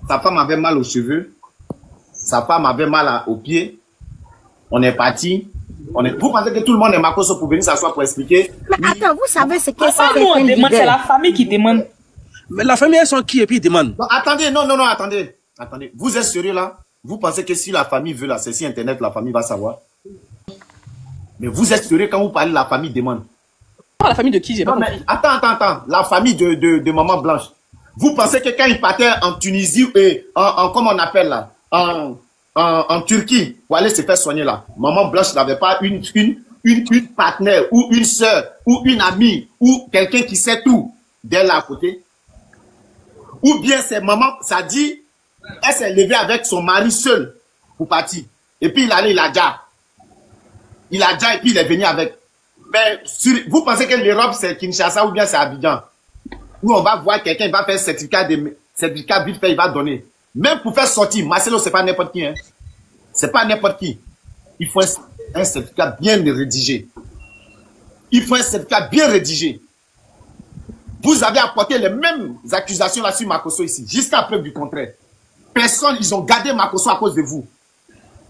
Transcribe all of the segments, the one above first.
Sa femme avait mal aux cheveux. Sa femme avait mal aux pieds. On est parti. Vous pensez que tout le monde est Makosso pour venir s'asseoir pour expliquer? Mais attends, vous savez ce que ça fait? C'est la famille qui demande. Mais la famille, elles sont qui et puis ils demandent? Non, attendez, attendez. Attendez. Vous êtes sérieux là? Vous pensez que si la famille veut là, c'est sur Internet, la famille va savoir? Mais vous êtes sérieux quand vous parlez de la famille demande? La famille de qui? J'ai pas compris. Mais attends. La famille de Maman Blanche. Vous pensez que quand il partait en Tunisie et comment on appelle là? En Turquie, pour aller se faire soigner là, Maman Blanche n'avait pas une partenaire ou une soeur ou une amie ou quelqu'un qui sait tout d'elle à côté? Ou bien c'est maman, ça dit, elle s'est levée avec son mari seul pour partir. Et puis il allait, il a déjà et puis il est venu avec. Mais vous pensez que l'Europe c'est Kinshasa ou bien c'est Abidjan? Où on va voir quelqu'un, il va faire certificat vite fait, il va donner. Même pour faire sortir, Marcelo, c'est pas n'importe qui. Hein. C'est pas n'importe qui. Il faut un certificat bien rédigé. Il faut un certificat bien rédigé. Vous avez apporté les mêmes accusations là sur Makosso ici, jusqu'à preuve du contraire. Personne, ils ont gardé Makosso à cause de vous.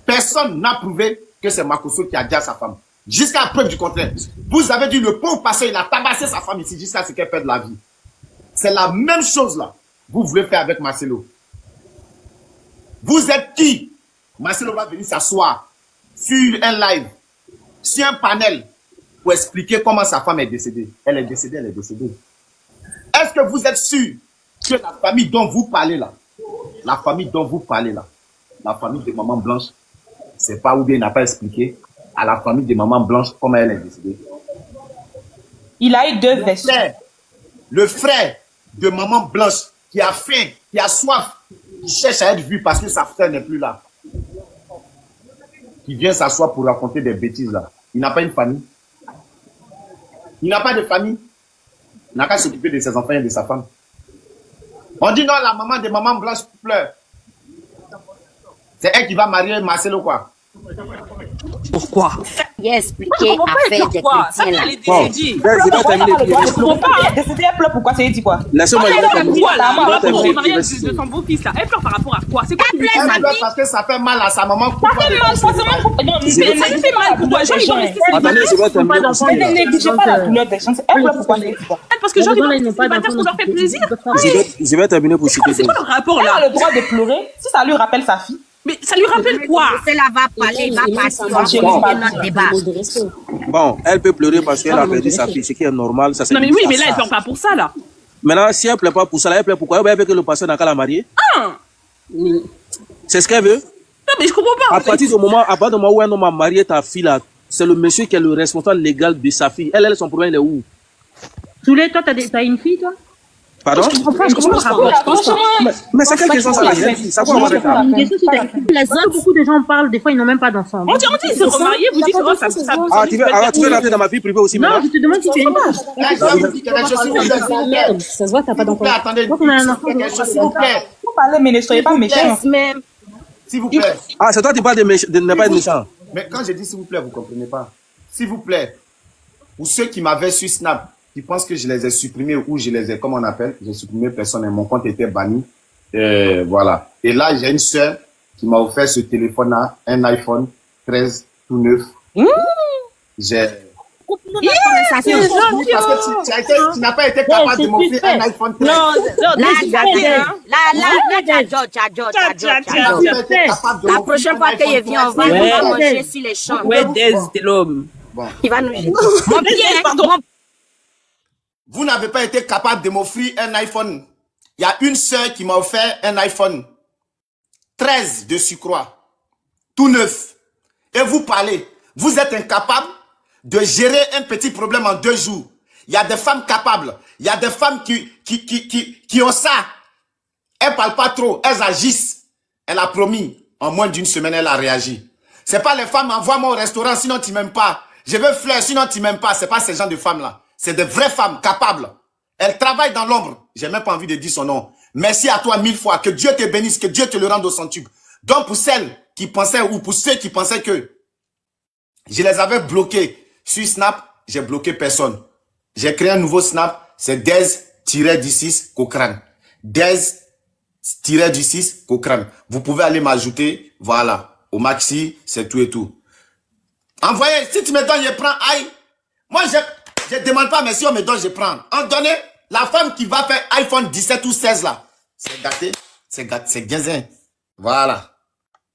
Personne n'a prouvé que c'est Makosso qui a dit à sa femme. Jusqu'à preuve du contraire. Vous avez dit le pauvre passé, il a tabassé sa femme ici jusqu'à ce qu'elle perde la vie. C'est la même chose là. Vous voulez faire avec Marcelo. Vous êtes qui? Marcelo va venir s'asseoir sur un live, sur un panel, pour expliquer comment sa femme est décédée. Elle est décédée. Est-ce que vous êtes sûr que la famille dont vous parlez là, la famille de Maman Blanche, c'est pas ou bien il n'a pas expliqué à la famille de Maman Blanche comment elle est décédée? Il a eu deux versions. Le frère de Maman Blanche qui a faim, qui a soif, qui cherche à être vu parce que sa frère n'est plus là, qui vient s'asseoir pour raconter des bêtises là. Il n'a pas une famille. Il n'a pas de famille. Il n'a qu'à s'occuper de ses enfants et de sa femme. On dit non, la maman de Maman Blanche pleure. C'est elle qui va marier Marcelo quoi. Pourquoi? Il a expliqué à faire des chrétiens là. Elle pleure pourquoi? C'est dit quoi? Laissez-moi le mariage de son beau-fils là. Elle pleure par rapport à quoi? C'est quoi? Elle pleure parce que ça fait mal à sa maman. Ça fait mal, forcément. Non, mais ça fait mal pour toi. Attendez, je vais terminer. Ne négligez pas la douleur des gens. Elle pleure pourquoi? Parce que genre, ils n'ont pas d'enfants, ça leur fait plaisir. Je vais terminer pour citer. C'est quoi le rapport là? Elle a le droit de pleurer si ça lui rappelle sa fille. Mais ça lui rappelle quoi? Cela va parler, va partir notre débat. Bon, elle peut pleurer parce qu'elle a perdu sa fille, ce qui est normal. Ça, non mais oui, mais là, elle pleure pas pour ça, là. Maintenant, si elle pleure pas pour ça, elle pleure pourquoi? Elle veut que le pasteur n'a qu'à la marier. Ah! C'est ce qu'elle veut? Non, mais je comprends pas. À partir du moment où un homme a marié ta fille, là, c'est le monsieur qui est le responsable légal de sa fille. Elle, son problème, il est où? Soulé, toi, t'as une fille, toi? Pardon? Je comprends pas. Mais c'est quelle question ça? Ça peut avoir Les autres, beaucoup de gens parlent, des fois, ils n'ont même pas d'enfants. On dit, ils se remariés, vous dites, oh, ça. Ah, tu veux rentrer dans ma vie privée aussi, non, je te demande si tu es une Ça se voit, t'as pas d'enfant. Attendez, s'il vous plaît. Vous parlez, mais ne soyez pas méchants. S'il vous plaît. Ah, c'est toi qui parles de ne pas être méchant. Mais quand je dis s'il vous plaît, vous ne comprenez pas. S'il vous plaît, pour ceux qui m'avaient sur Snap, qui pensent que je les ai supprimés ou je les ai, comment on appelle, j'ai supprimé personne et mon compte était banni. Voilà. Et là, j'ai une sœur qui m'a offert ce téléphone-là, un iPhone 13 tout neuf. J'ai... Parce que tu n'as pas été capable de m'offrir un iPhone 13. La prochaine fois qu'il vient, on va manger sur les champs. Ouais, de l'homme. Bon. Il va nous jeter. Mon pied, Vous n'avez pas été capable de m'offrir un iPhone. Il y a une sœur qui m'a offert un iPhone 13 de surcroît, tout neuf. Et vous parlez, vous êtes incapable de gérer un petit problème en 2 jours. Il y a des femmes capables, il y a des femmes qui ont ça. Elles ne parlent pas trop, elles agissent. Elle a promis, en moins d'1 semaine, elle a réagi. C'est pas les femmes, envoie-moi au restaurant, sinon tu m'aimes pas. Je veux fleurs, sinon tu m'aimes pas. C'est pas ces gens de femmes-là. C'est des vraies femmes capables. Elles travaillent dans l'ombre. J'ai même pas envie de dire son nom. Merci à toi 1000 fois. Que Dieu te bénisse. Que Dieu te le rende au centuple. Donc pour celles qui pensaient ou pour ceux qui pensaient que je les avais bloqués sur Snap, j'ai bloqué personne. J'ai créé un nouveau Snap. C'est Dez-D6 Cochrane. Dez -du-6, Cochrane. Vous pouvez aller m'ajouter, voilà. Au maxi, c'est tout et tout. Envoyez, si tu me donnes, je prends. Aïe. Moi, je ne demande pas, mais si on me donne, je prends. En donner, la femme qui va faire iPhone 17 ou 16 là, c'est gâté, c'est gazin. Voilà.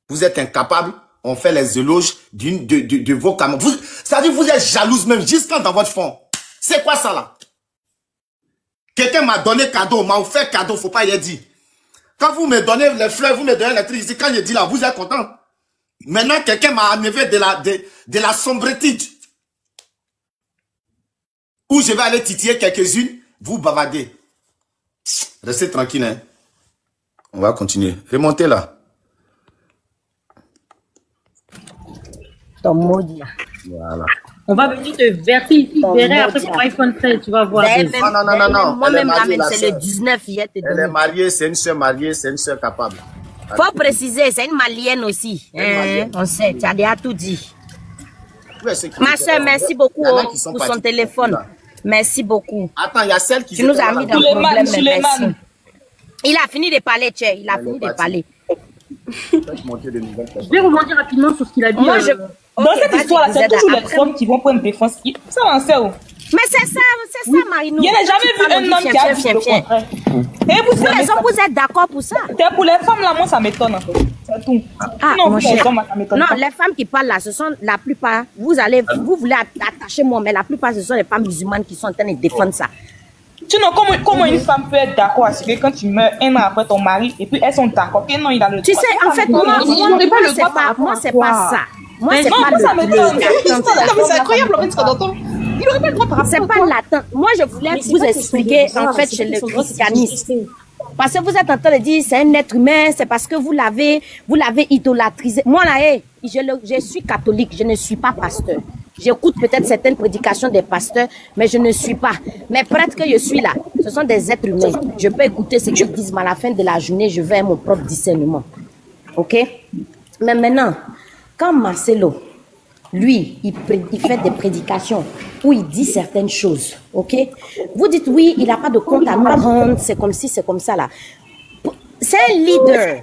Vous êtes incapable, on fait les éloges de vos camarades. C'est-à-dire vous êtes jalouse même, jusqu'à dans votre fond. C'est quoi ça là? Quelqu'un m'a donné cadeau, m'a offert cadeau, faut pas y dire. Quand vous me donnez les fleurs, vous me donnez l'électricité, quand je dis là, vous êtes content. Maintenant, quelqu'un m'a enlevé de la sombretude. Où je vais aller titiller quelques-unes, vous bavardez. Restez tranquille, hein. On va continuer. Remontez là. Ton maudit. Voilà. On va venir te verser ici, verrer après ton iPhone 16, tu vas voir. Non. Moi-même, c'est le 19 hier. Elle est mariée, c'est une soeur mariée, c'est une soeur capable. Faut préciser, c'est une malienne aussi. On sait, tu as déjà tout dit. Ma soeur, merci beaucoup pour son téléphone. Merci beaucoup. Attends, il y a celle qui... Tu nous as mis dans le problème, mais merci. Il a fini de parler, Tchè. Il a fini de parler. Je vais rebondir rapidement sur ce qu'il a dit. Moi, dans cette histoire-là, c'est toujours les femmes qui vont prendre défense. Ça, on sait où. Mais c'est ça, Marino. Il n'y a jamais vu un homme qui a dit le contraire. Et vous, les hommes, vous êtes d'accord pour ça? Pour les femmes, là, moi, ça m'étonne. C'est tout. Ah, non, les femmes qui parlent là, ce sont la plupart, vous voulez attacher moi, mais la plupart, ce sont les femmes musulmanes qui sont en train de défendre ça. Sinon, comment une femme peut être d'accord à ce que quand tu meurs un an après ton mari, et puis elles sont d'accord que non, il a le droit. Tu sais, en fait, moi, c'est pas ça. Moi, c'est pas le c'est incroyable, en fait, ce qu'on entend. Il aurait pas le droit par rapport. C'est pas l'attente. Moi, je voulais vous expliquer, en fait, chez le christianisme. Parce que vous êtes en train de dire, c'est un être humain, c'est parce que vous l'avez idolâtrisé. Moi, là, je suis catholique, je ne suis pas pasteur. J'écoute peut-être certaines prédications des pasteurs, mais je ne suis pas. Mais prêtre que je suis là, ce sont des êtres humains. Je peux écouter ce qu'ils disent, mais à la fin de la journée, je vais à mon propre discernement. OK? Mais maintenant, quand Marcelo, lui, il fait des prédications où il dit certaines choses, ok? Vous dites, oui, il n'a pas de compte à nous rendre, c'est comme ci, c'est comme ça, là. C'est un leader.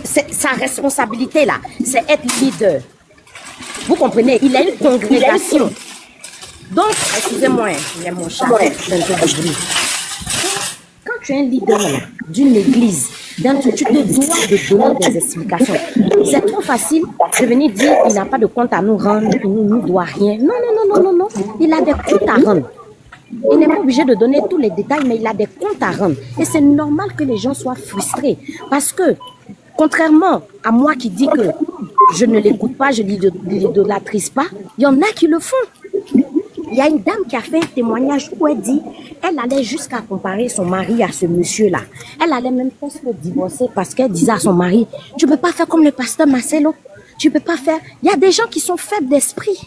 Sa responsabilité, là, c'est être leader. Vous comprenez? Il a une congrégation. Donc, excusez-moi, il y a mon chat, c'est un peu de bruit. Quand tu es un leader d'une église, tu te dois de donner des explications. C'est trop facile de venir dire il n'a pas de compte à nous rendre, il ne nous doit rien. Non. Il a des comptes à rendre. Il n'est pas obligé de donner tous les détails, mais il a des comptes à rendre. Et c'est normal que les gens soient frustrés. Parce que, contrairement à moi qui dis que je ne l'écoute pas, je ne l'idolâtrise pas, il y en a qui le font. Il y a une dame qui a fait un témoignage où elle dit, elle allait jusqu'à comparer son mari à ce monsieur-là. Elle allait même presque divorcer parce qu'elle disait à son mari, tu ne peux pas faire comme le pasteur Marcelo. Tu ne peux pas faire. Il y a des gens qui sont faibles d'esprit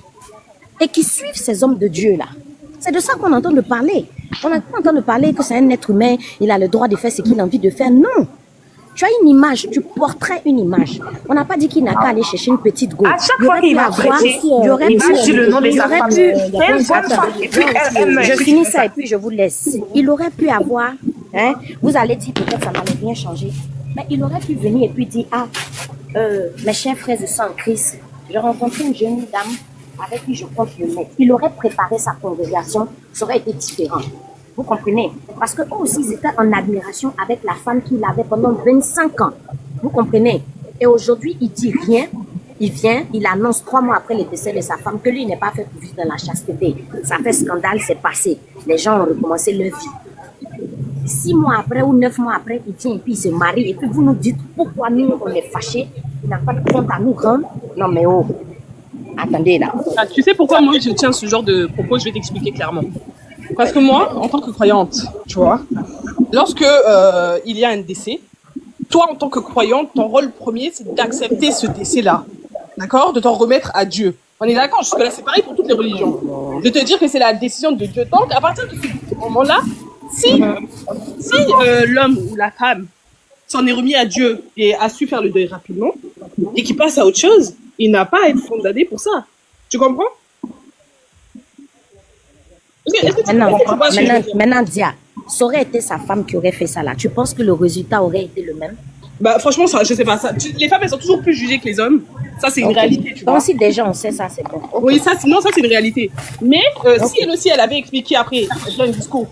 et qui suivent ces hommes de Dieu-là. C'est de ça qu'on entend de parler. On entend de parler que c'est un être humain, il a le droit de faire ce qu'il a envie de faire. Non. Tu as une image, tu porterais une image. On n'a pas dit qu'il n'a qu'à aller chercher une petite go. À chaque fois qu'il va prêcher, il aurait pu le nom de sa femme. Je finis ça et puis je vous laisse. Il aurait pu avoir, hein, vous allez dire peut-être ça n'allait rien changer, mais il aurait pu venir et puis dire, mes chers frères et sœurs en Christ, j'ai rencontré une jeune dame avec qui je compte le mettre. Il aurait préparé sa congrégation, ça aurait été différent. Vous comprenez? Parce qu'eux aussi, ils étaient en admiration avec la femme qu'il avait pendant 25 ans. Vous comprenez? Et aujourd'hui, il dit rien. Il vient, il annonce 3 mois après le décès de sa femme que lui n'est pas fait pour vivre dans la chasteté. Ça fait scandale, c'est passé. Les gens ont recommencé leur vie. 6 mois après ou 9 mois après, il tient et puis il se marie. Et puis vous nous dites pourquoi nous, on est fâchés. Il n'a pas de compte à nous rendre. Non mais oh, attendez là. Ah, tu sais pourquoi moi je tiens ce genre de propos? Je vais t'expliquer clairement. Parce que moi, en tant que croyante, tu vois, lorsque il y a un décès, toi, en tant que croyante, ton rôle premier, c'est d'accepter ce décès-là, d'accord? De t'en remettre à Dieu. On est d'accord, jusque-là, c'est pareil pour toutes les religions. De te dire que c'est la décision de Dieu. Donc, à partir de ce moment-là, si l'homme ou la femme s'en est remis à Dieu et a su faire le deuil rapidement, et qu'il passe à autre chose, il n'a pas à être condamné pour ça. Tu comprends? Maintenant, Dia, ça aurait été sa femme qui aurait fait ça là, tu penses que le résultat aurait été le même? Bah, franchement, ça, je sais pas. Ça, les femmes, elles sont toujours plus jugées que les hommes. Ça, c'est une réalité, tu vois. Donc, si déjà on sait ça, c'est bon. Oui, ça, non, ça, c'est une réalité. Mais si elle aussi, elle avait expliqué après, elle fait un discours,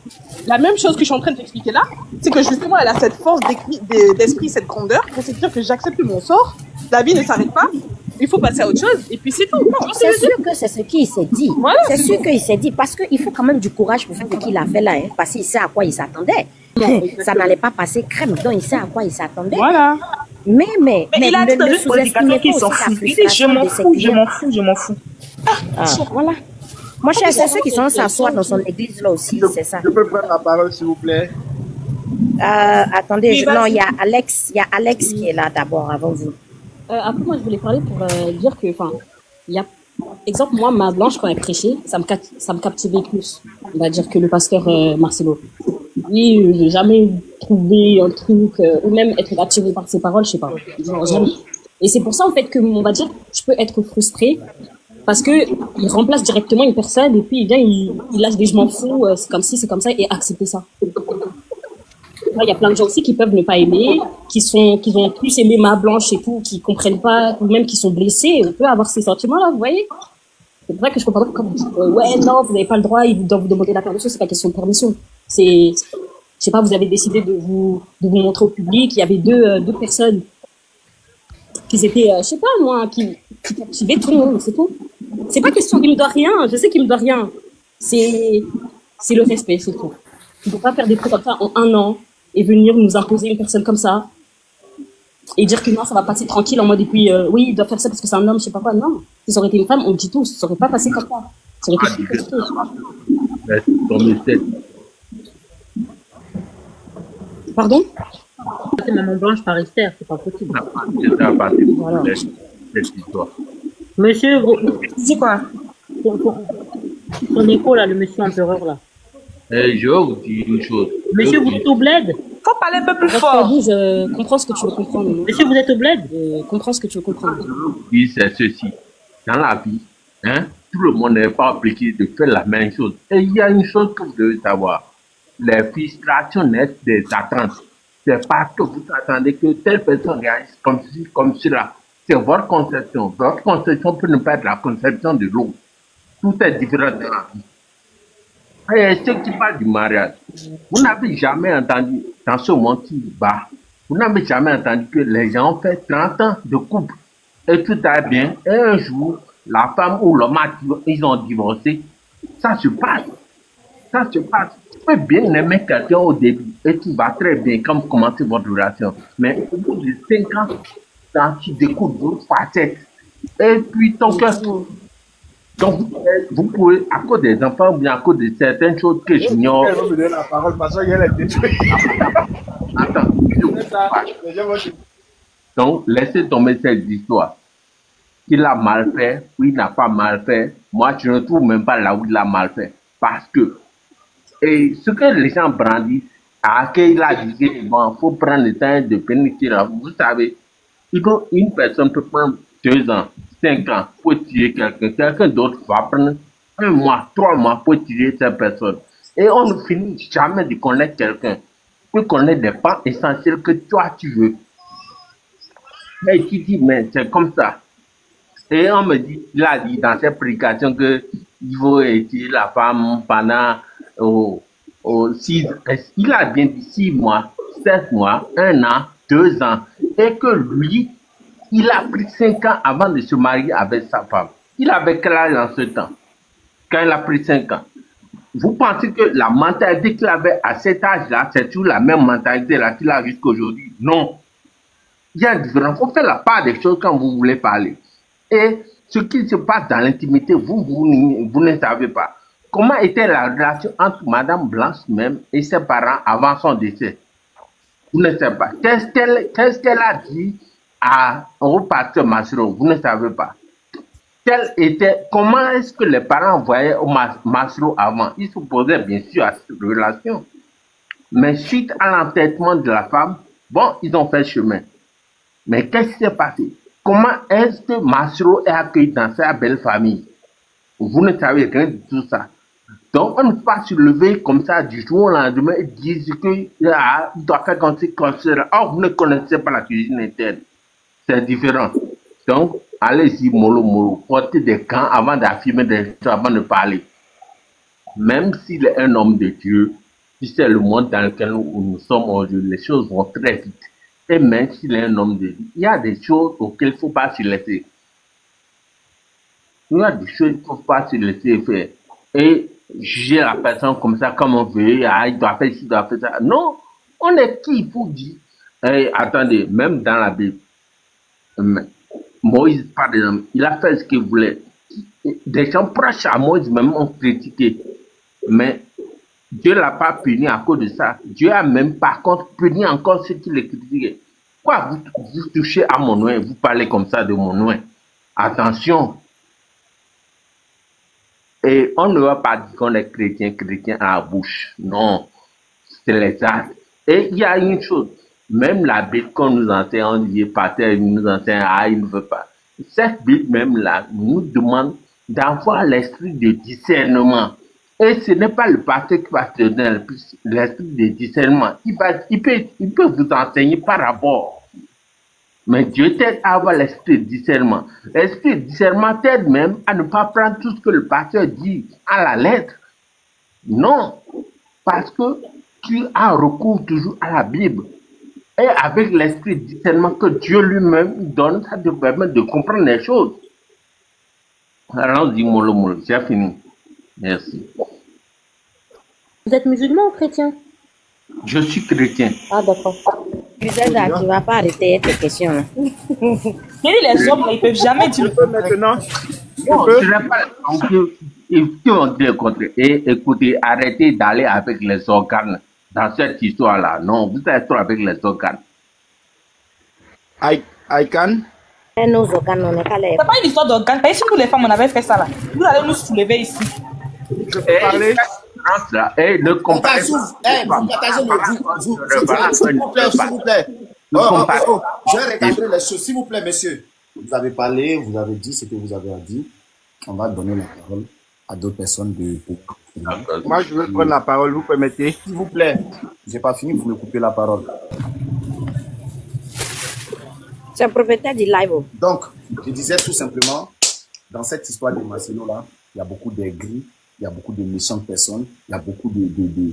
la même chose que je suis en train de t'expliquer là, c'est que justement, elle a cette force d'esprit, cette grandeur, pour se dire que j'accepte mon sort, la vie ne s'arrête pas, il faut passer à autre chose, et puis c'est tout. C'est sûr que c'est ce qu'il s'est dit. Voilà, c'est sûr qu'il s'est dit, parce qu'il faut quand même du courage pour faire ce qu'il a fait là, hein, parce qu'il sait à quoi il s'attendait. Ça n'allait pas passer crème, donc il sait à quoi il s'attendait. Voilà. Mais il a dit dans une publication qu'il s'en fout. Il dit, je m'en fous. Voilà. Moi, je sais ceux qui sont s'asseoir dans son église là aussi, c'est ça. Je peux prendre la parole, s'il vous plaît? Attendez, non, il y a Alex qui est là d'abord, avant vous. Après, moi, je voulais parler pour dire que, enfin, il y a, exemple, moi, ma blanche, quand elle prêchait, ça me captivait plus, on va dire, que le pasteur Marcelo. Lui, j'ai jamais trouvé un truc, ou même être attiré par ses paroles, je sais pas. Genre, jamais. Et c'est pour ça, en fait, que, on va dire, je peux être frustrée, parce que il remplace directement une personne, et puis il vient, il lâche des je m'en fous, c'est comme ci, c'est comme ça, et accepter ça. Il y a plein de gens aussi qui peuvent ne pas aimer, qui vont plus aimer ma blanche et tout, qui comprennent pas, ou même qui sont blessés. On peut avoir ces sentiments-là, vous voyez. C'est pour ça que je comprends pas quand vous dites, ouais, non, vous n'avez pas le droit, ils doivent vous demander la permission, c'est pas question de permission. C'est, je sais pas, vous avez décidé de vous montrer au public, il y avait deux personnes qui étaient, je sais pas, moi, qui captivaient tout le monde, c'est tout. C'est pas question qu'il me doit rien, je sais qu'il me doit rien. C'est le respect, c'est tout. Il ne faut pas faire des trucs comme ça en un an, et venir nous imposer une personne comme ça et dire que non, ça va passer tranquille en mode et puis oui, il doit faire ça parce que c'est un homme, je sais pas quoi. Non, si ça aurait été une femme, on le dit tous, ça aurait pas passé comme ça. Ça aurait été plus compliqué. Pardon? C'est maman blanche par Esther, c'est pas possible. Voilà. Monsieur, C'est quoi? son écho là, le monsieur empereur là. Je vais vous dire une chose. Monsieur, vous êtes au bled? Faut parler un peu plus Reste fort. debout, je comprends ce que tu veux comprendre. Monsieur, vous êtes au bled? Je comprends ce que tu veux comprendre. Oui, c'est ceci. Dans la vie, hein, tout le monde n'est pas obligé de faire la même chose. Et il y a une chose que vous devez savoir. Les frustrations naissent des attentes. C'est pas que vous attendez que telle personne réagisse comme ci, comme cela. C'est votre conception. Votre conception peut ne pas être la conception de l'autre. Tout est différent dans la vie. Et ceux qui parlent du mariage, vous n'avez jamais entendu, dans ce monde qui bat, vous n'avez jamais entendu que les gens ont fait 30 ans de couple et tout est bien. Et un jour, la femme ou l'homme, ils ont divorcé. Ça se passe. Ça se passe. Tu peux bien aimer quelqu'un au début et tout va très bien quand vous commencez votre relation. Mais au bout de 5 ans, quand tu découvres d'autres facettes, et puis ton cœur. Donc, vous pouvez, à cause des enfants ou bien à cause de certaines choses que j'ignore. Elle va me donner la parole parce qu'elle est détruite. Attends, donc, laissez tomber cette histoire. Qu'il a mal fait, ou il n'a pas mal fait. Moi, je ne trouve même pas là où il a mal fait. Parce que, et ce que les gens brandissent, à qui il a dit, bon, il faut prendre le temps de pénétrer. Vous savez, une personne peut prendre 2 ans, 5 ans pour tirer quelqu'un. Quelqu'un d'autre va prendre 1 mois, 3 mois pour tirer cette personne. Et on ne finit jamais de connaître quelqu'un. Pour connaître des pans essentiels que toi tu veux. Et tu dis, mais c'est comme ça. Et on me dit, il a dit dans cette prédication que il faut étirer la femme pendant 6, il a bien dit 6 mois, 7 mois, 1 an, 2 ans. Et que lui, il a pris 5 ans avant de se marier avec sa femme. Il avait quel âge dans ce temps? Quand il a pris 5 ans. Vous pensez que la mentalité qu'il avait à cet âge-là, c'est toujours la même mentalité-là qu'il a jusqu'à aujourd'hui? Non. Il y a une différence. Il faut faire la part des choses quand vous voulez parler. Et ce qui se passe dans l'intimité, vous ne savez pas. Comment était la relation entre Madame Blanche même et ses parents avant son décès? Vous ne savez pas. Qu'est-ce qu'elle a dit au pasteur Masro? Vous ne savez pas. Comment est-ce que les parents voyaient au Masro avant? Ils se posaient bien sûr à cette relation. Mais suite à l'entêtement de la femme, bon, ils ont fait chemin. Mais qu'est-ce qui s'est passé? Comment est-ce que Masro est accueilli dans sa belle famille? Vous ne savez rien de tout ça. Donc, on ne peut pas se lever comme ça du jour au lendemain et dire qu'il doit faire comme si, comme ça. Or, vous ne connaissez pas la cuisine interne. C'est différent. Donc, allez-y, mollo, mollo. Portez des gants avant d'affirmer des choses, avant de parler. Même s'il est un homme de Dieu, si c'est le monde dans lequel nous sommes aujourd'hui, les choses vont très vite. Et même s'il est un homme de Dieu, il y a des choses auxquelles il ne faut pas se laisser. Il y a des choses qu'il ne faut pas se laisser faire. Et juger la personne comme ça, comme on veut, il doit faire ci, il doit faire ça. Non, on est qui pour dire. Attendez, même dans la Bible, Moïse, par exemple, il a fait ce qu'il voulait. Des gens proches à Moïse même ont critiqué. Mais Dieu ne l'a pas puni à cause de ça. Dieu a même par contre puni encore ceux qui le critiquaient. Quoi, vous touchez à mon oin, vous parlez comme ça de mon oin. Attention. Et on ne va pas dire qu'on est chrétien à la bouche. Non, c'est les actes. Et il y a une chose, même la Bible qu'on nous enseigne, on dit, Pater, il nous enseigne, il ne veut pas. Cette Bible même-là nous demande d'avoir l'esprit de discernement. Et ce n'est pas le pasteur qui va te donner l'esprit de discernement. Il peut vous enseigner par rapport. Mais Dieu t'aide à avoir l'esprit de discernement. L'esprit de discernement t'aide même à ne pas prendre tout ce que le pasteur dit à la lettre. Non, parce que tu as recours toujours à la Bible. Et avec l'esprit de discernement que Dieu lui-même donne, ça te permet de comprendre les choses. Alors, dis mollo mollo, j'ai fini. Merci. Vous êtes musulman ou chrétien? Je suis chrétien. Ah, d'accord. Tu sais, là, tu ne vas pas arrêter tes questions. Là. Les hommes, ils ne peuvent jamais dire le contraire. Maintenant, Non, ce n'est pas qui ont dit le contraire. Et écoutez, arrêtez d'aller avec les organes dans cette histoire-là. Non, vous êtes trop avec les organes. I can. Et nos organes, on n'est pas les. C'est pas une histoire d'organes. Si nous les femmes, on avait fait ça là, vous allez nous soulever ici. Je peux parler. Et ne Vous comparez partagez s'il vous plaît. Je vais recadrer les choses, s'il vous plaît, messieurs. Vous avez parlé, vous avez dit ce que vous avez dit. On va donner la parole à d'autres personnes Moi, je veux prendre la parole, vous permettez? S'il vous plaît. Je n'ai pas fini, vous me coupez la parole. C'est un propriétaire du live. Donc, je disais tout simplement, dans cette histoire de Marcelo là, il y a beaucoup d'aigris, il y a beaucoup de méchantes personnes, il y a beaucoup de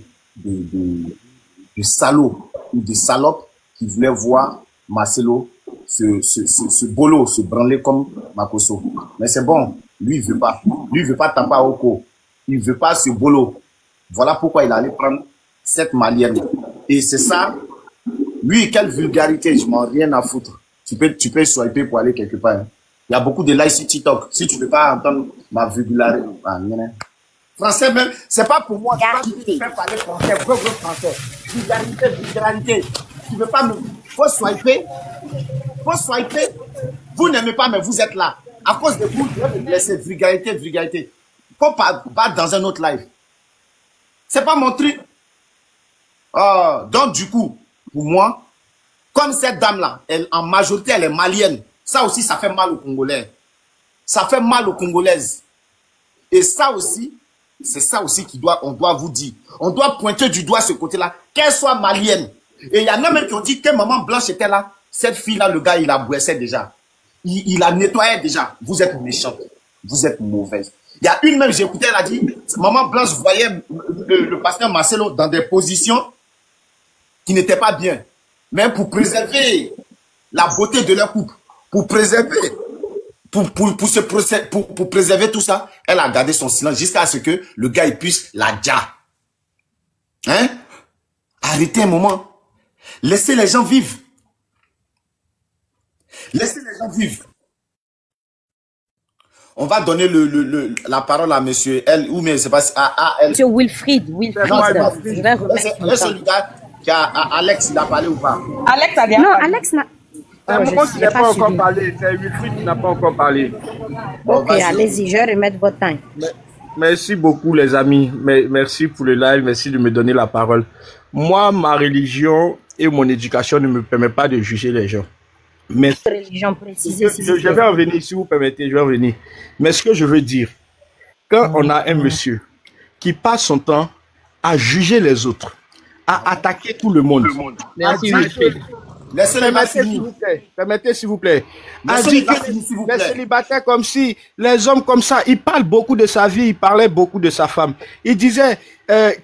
salauds ou de salopes qui voulaient voir Marcelo se bolo, se branler comme Makosso. Mais c'est bon, lui il veut pas. Lui il veut pas taper au co. Il veut pas se bolo. Voilà pourquoi il allait prendre cette malienne. Et c'est ça. Lui, quelle vulgarité, je m'en rien à foutre. Tu peux swiper pour aller quelque part. Hein. Il y a beaucoup de likes sur TikTok. Si tu ne veux pas entendre ma vulgarité. Français même, c'est pas pour moi. Je peux parler français, gros français. Vulgarité. Tu veux pas me. Faut swiper. Vous n'aimez pas, mais vous êtes là. À cause de vous, je vais me laisser vulgarité. Faut pas dans un autre live. C'est pas mon truc. Donc, du coup, pour moi, comme cette dame-là, en majorité, elle est malienne. Ça aussi, ça fait mal aux Congolais. Ça fait mal aux Congolaises. Et ça aussi, c'est ça aussi on doit vous dire. On doit pointer du doigt ce côté-là, qu'elle soit malienne. Et il y en a même qui ont dit que Maman Blanche était là. Cette fille-là, le gars, il la bouessait déjà. Il la nettoyait déjà. Vous êtes méchante. Vous êtes mauvaise. Il y a une même, j'ai écouté, elle a dit, Maman Blanche voyait le pasteur Marcelo dans des positions qui n'étaient pas bien. Mais pour préserver la beauté de leur couple, pour préserver, pour préserver tout ça, elle a gardé son silence jusqu'à ce que le gars il puisse la dire. Hein? Arrêtez un moment. Laissez les gens vivre. Laissez les gens vivre. On va donner la parole à monsieur L, ou mais c'est pas à Monsieur Wilfried. Je vais remettre. Laisse le gars qui a Alex, il a parlé ou pas? Alex a dit. Non, Alex n'a. Moi, je n'ai pas encore parlé. C'est Wilfried qui n'a pas encore parlé. Ok, allez-y, je vais remettre votre temps. Merci beaucoup, les amis. Merci pour le live. Merci de me donner la parole. Moi, ma religion et mon éducation ne me permettent pas de juger les gens. Mais religion précisée. Je vais revenir, si vous permettez, je vais revenir. Mais ce que je veux dire, quand on a un monsieur qui passe son temps à juger les autres, à attaquer tout le monde. Merci, Permettez, s'il vous plaît. A dit que les célibataires comme si, les hommes comme ça, il parle beaucoup de sa vie, il parlait beaucoup de sa femme. Il disait,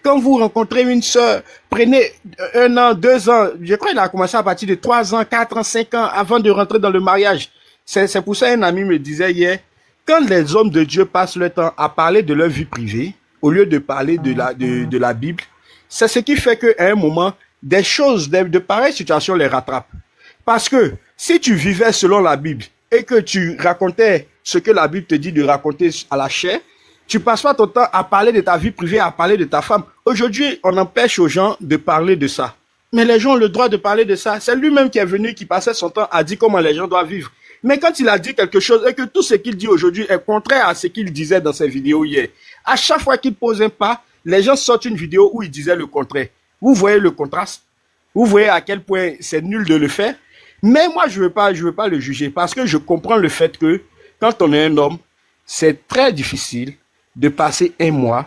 quand vous rencontrez une sœur, prenez 1 an, 2 ans, je crois qu'il a commencé à partir de 3 ans, 4 ans, 5 ans avant de rentrer dans le mariage. C'est pour ça un ami me disait hier, quand les hommes de Dieu passent le temps à parler de leur vie privée, au lieu de parler de la Bible, c'est ce qui fait qu'à un moment, des choses, de pareilles situations les rattrapent. Parce que si tu vivais selon la Bible et que tu racontais ce que la Bible te dit de raconter à la chair, tu passes pas ton temps à parler de ta vie privée, à parler de ta femme. Aujourd'hui, on empêche aux gens de parler de ça. Mais les gens ont le droit de parler de ça. C'est lui-même qui est venu, qui passait son temps à dire comment les gens doivent vivre. Mais quand il a dit quelque chose et que tout ce qu'il dit aujourd'hui est contraire à ce qu'il disait dans ses vidéos hier, à chaque fois qu'il pose un pas, les gens sortent une vidéo où il disait le contraire. Vous voyez le contraste? Vous voyez à quel point c'est nul de le faire? Mais moi, je veux pas le juger parce que je comprends le fait que quand on est un homme, c'est très difficile de passer 1 mois,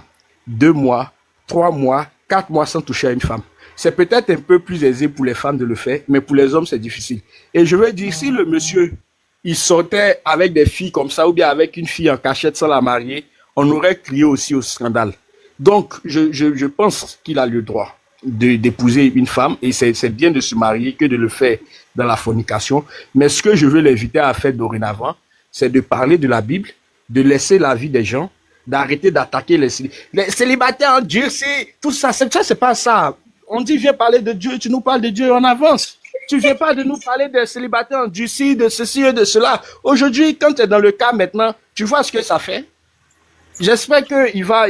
2 mois, 3 mois, 4 mois sans toucher à une femme. C'est peut-être un peu plus aisé pour les femmes de le faire, mais pour les hommes, c'est difficile. Et je veux dire, si le monsieur, il sortait avec des filles comme ça ou bien avec une fille en cachette sans la marier, on aurait crié aussi au scandale. Donc, je pense qu'il a le droit d'épouser une femme et c'est bien de se marier que de le faire dans la fornication. Mais ce que je veux l'inviter à faire dorénavant, c'est de parler de la Bible, de laisser la vie des gens, d'arrêter d'attaquer les célibataires endurcis, tout ça. C'est pas ça. On dit viens parler de Dieu, tu nous parles de Dieu en avance. Tu viens pas de nous parler des célibataires endurcis, de ceci et de cela. Aujourd'hui, quand tu es dans le cas maintenant, tu vois ce que ça fait. J'espère qu'il va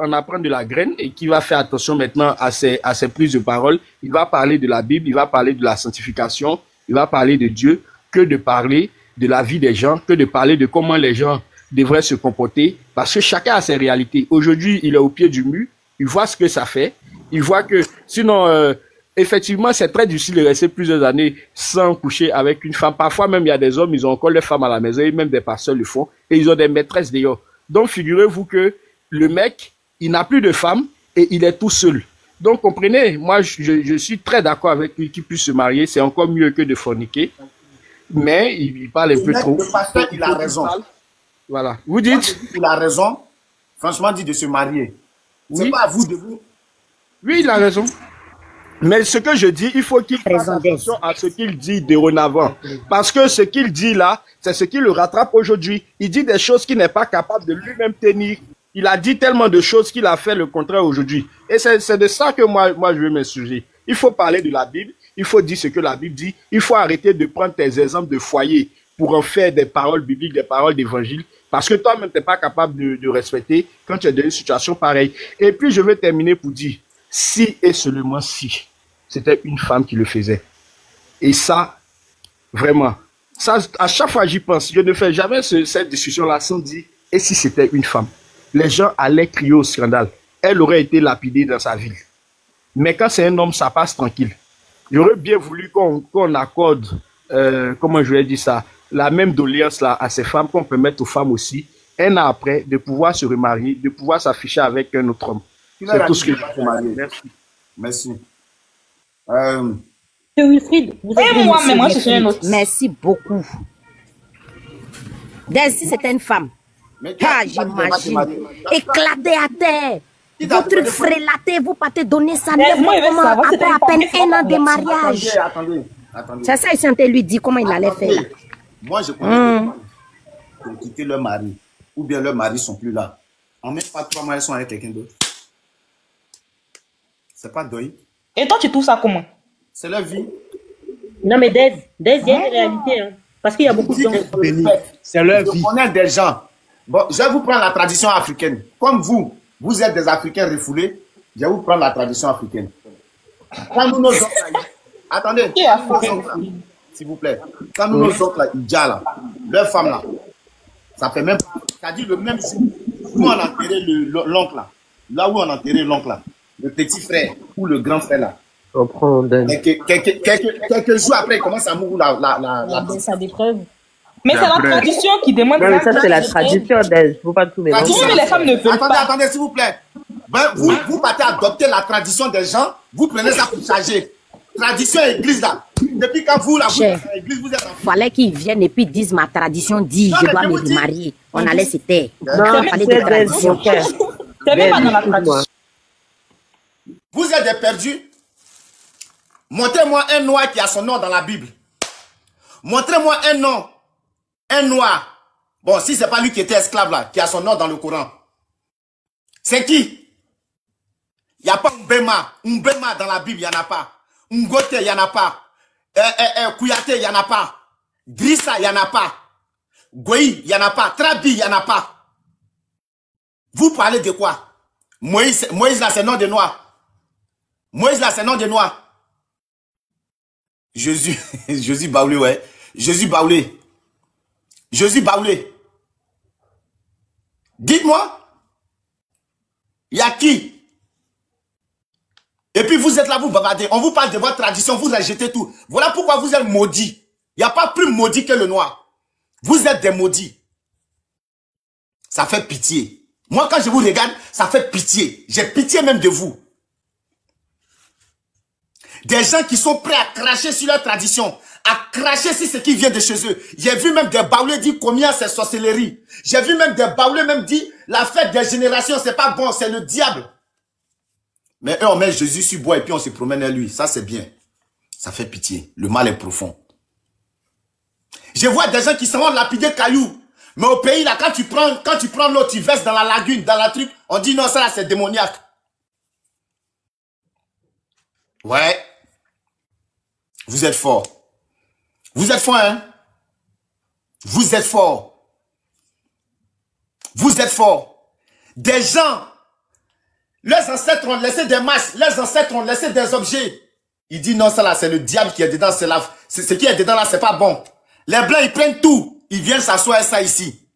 en apprendre de la graine et qu'il va faire attention maintenant à ses prises de parole. Il va parler de la Bible, il va parler de la sanctification, il va parler de Dieu, que de parler de la vie des gens, que de parler de comment les gens devraient se comporter, parce que chacun a ses réalités. Aujourd'hui, il est au pied du mur, il voit ce que ça fait, il voit que sinon, effectivement, c'est très difficile de rester plusieurs années sans coucher avec une femme. Parfois même, il y a des hommes, ils ont encore leurs femmes à la maison, et même des pasteurs le font, et ils ont des maîtresses d'ailleurs. Donc, figurez-vous que le mec, il n'a plus de femme et il est tout seul. Donc, comprenez, moi, je suis très d'accord avec lui qu'il puisse se marier. C'est encore mieux que de forniquer. Mais il parle un peu trop. Le pasteur, il a raison. Voilà. Vous dites? Il a raison. Franchement, dit de se marier. C'est pas à vous de vous. Oui, il a raison. Mais ce que je dis, il faut qu'il fasse attention à ce qu'il dit dorénavant. Parce que ce qu'il dit là, c'est ce qui le rattrape aujourd'hui. Il dit des choses qu'il n'est pas capable de lui-même tenir. Il a dit tellement de choses qu'il a fait le contraire aujourd'hui. Et c'est de ça que moi je veux m'insurger. Il faut parler de la Bible. Il faut dire ce que la Bible dit. Il faut arrêter de prendre tes exemples de foyer pour en faire des paroles bibliques, des paroles d'évangile. Parce que toi-même, tu n'es pas capable de respecter quand tu es dans une situation pareille. Et puis, je veux terminer pour dire, si et seulement si c'était une femme qui le faisait. Et ça, vraiment, ça, à chaque fois j'y pense, je ne fais jamais cette discussion-là sans dire, et si c'était une femme? Les gens allaient crier au scandale. Elle aurait été lapidée dans sa ville. Mais quand c'est un homme, ça passe tranquille. J'aurais bien voulu qu'on accorde, comment je vais dire ça, la même doléance là à ces femmes, qu'on permette aux femmes aussi, 1 an après, de pouvoir se remarier, de pouvoir s'afficher avec un autre homme. C'est tout ce que je veux dire. Merci. Merci. Wilfried, vous êtes moi, je suis un autre. Merci beaucoup. Daisy, c'était une femme. Ah, j'imagine. Éclaté à terre. Vos trucs frélatés, vous partez donner ça après à peine 1 an de mariage. Attendez. C'est ça, il sentait lui dire comment il allait faire. Moi, je connais des femmes qui ont quitté leur mari, ou bien leurs maris sont plus là. En même pas 3 mois, elles sont avec quelqu'un d'autre. C'est pas deuil. Et toi, tu trouves ça comment? C'est leur vie. Non, mais Dez, il y a une réalité. Hein, parce qu'il y a beaucoup de gens. C'est leur vie. Je connais des gens. Bon, je vais vous prendre la tradition africaine. Comme vous êtes des Africains refoulés, je vais vous prendre la tradition africaine. Quand nous, nos oncles, attendez, s'il vous plaît. Quand nous, nos oncles, là, leurs femmes là, ça fait même, ça dit le même jour où on a enterré l'oncle là où on a enterré l'oncle là, le petit frère ou le grand frère là. Quelques jours après, il commence à mourir Ça des preuves. Mais c'est la tradition qui demande. Non, mais ça, c'est la tradition d'elle. Il ne faut pas tout mélanger. Mais les femmes ne veulent pas. Attendez, s'il vous plaît. Ben, vous partez adopter la tradition des gens, vous prenez ça pour charger. Tradition église là. Depuis quand vous, l'église, vous êtes en... Fallait qu'ils viennent et puis disent ma tradition dit je dois me remarier. On allait se taire. Non, fallait des traditions. C'est même pas dans la tradition. Vous êtes des perdus. Montrez-moi un noir qui a son nom dans la Bible. Montrez-moi un nom. Un noir. Bon, si c'est pas lui qui était esclave là, qui a son nom dans le Coran. C'est qui? Il n'y a pas Mbema dans la Bible, il n'y en a pas. Ngote, il n'y en a pas. Kouyate, il n'y en a pas. Drissa, il n'y en a pas. Goyi, il n'y en a pas. Trabi, il n'y en a pas. Vous parlez de quoi? Moïse là, c'est nom de noir. Moïse là, c'est nom de noir. Jésus Baoulé, ouais. Jésus Baoulé. Dites-moi. Il y a qui? Et puis vous êtes là, vous bavardez. On vous parle de votre tradition, vous rejetez tout. Voilà pourquoi vous êtes maudits. Il n'y a pas plus maudit que le noir. Vous êtes des maudits. Ça fait pitié. Moi, quand je vous regarde, ça fait pitié. J'ai pitié même de vous. Des gens qui sont prêts à cracher sur leur tradition, à cracher sur ce qui vient de chez eux. J'ai vu même des baoulés dire combien c'est sorcellerie. J'ai vu même des baoulés même dire la fête des générations, c'est pas bon, c'est le diable. Mais eux, on met Jésus sur bois et puis on se promène à lui. Ça, c'est bien. Ça fait pitié. Le mal est profond. Je vois des gens qui s'en vont lapider cailloux. Mais au pays, là, quand tu prends l'eau, tu verses dans la lagune, dans la truc, on dit non, ça là, c'est démoniaque. Ouais. Vous êtes fort. Vous êtes fort, hein? Vous êtes fort. Vous êtes fort. Des gens, leurs ancêtres ont laissé des masques, leurs ancêtres ont laissé des objets. Il dit non, ça là, c'est le diable qui est dedans, c'est ce qui est dedans là, c'est pas bon. Les blancs, ils prennent tout. Ils viennent s'asseoir ça ici.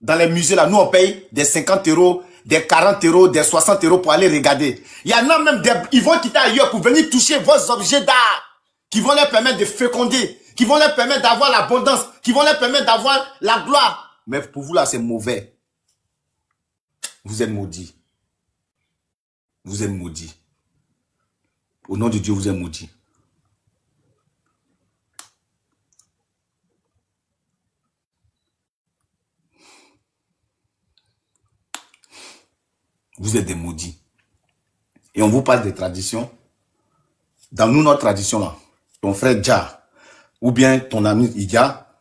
Dans les musées là, nous on paye des 50 €, des 40 €, des 60 € pour aller regarder. Il y en a même ils vont quitter ailleurs pour venir toucher vos objets d'art qui vont leur permettre de féconder, qui vont leur permettre d'avoir l'abondance, qui vont leur permettre d'avoir la gloire. Mais pour vous là, c'est mauvais. Vous êtes maudits. Vous êtes maudits. Au nom de Dieu, vous êtes maudits. Vous êtes des maudits. Et on vous parle des traditions. Dans nous, notre tradition là, ton frère Dja, ou bien ton ami Idia,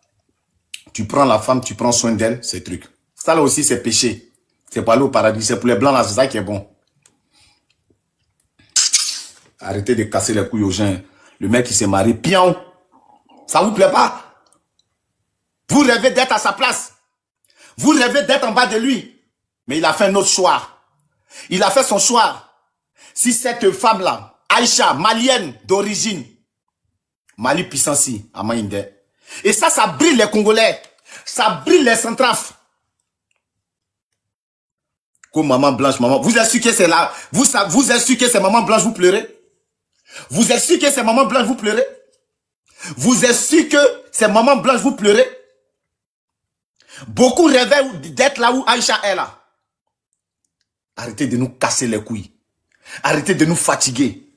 tu prends la femme, tu prends soin d'elle, ces trucs. Ça là aussi, c'est péché. C'est pas aller au paradis, c'est pour les blancs là, c'est ça qui est bon. Arrêtez de casser les couilles aux gens. Le mec qui s'est marié, pion. Ça vous plaît pas? Vous rêvez d'être à sa place. Vous rêvez d'être en bas de lui. Mais il a fait un autre choix. Il a fait son choix. Si cette femme-là, Aïcha, malienne d'origine, Mali Pissansi, à Maïnde. Et ça brille les Congolais. Ça brille les Centrafricains. Comme maman blanche, maman. Vous êtes sûr que c'est là? Vous êtes sûr que c'est maman blanche, vous pleurez? Vous êtes sûr que c'est maman blanche, vous pleurez? Vous êtes sûr que c'est maman blanche, vous pleurez? Beaucoup rêvaient d'être là où Aïcha est là. Arrêtez de nous casser les couilles. Arrêtez de nous fatiguer.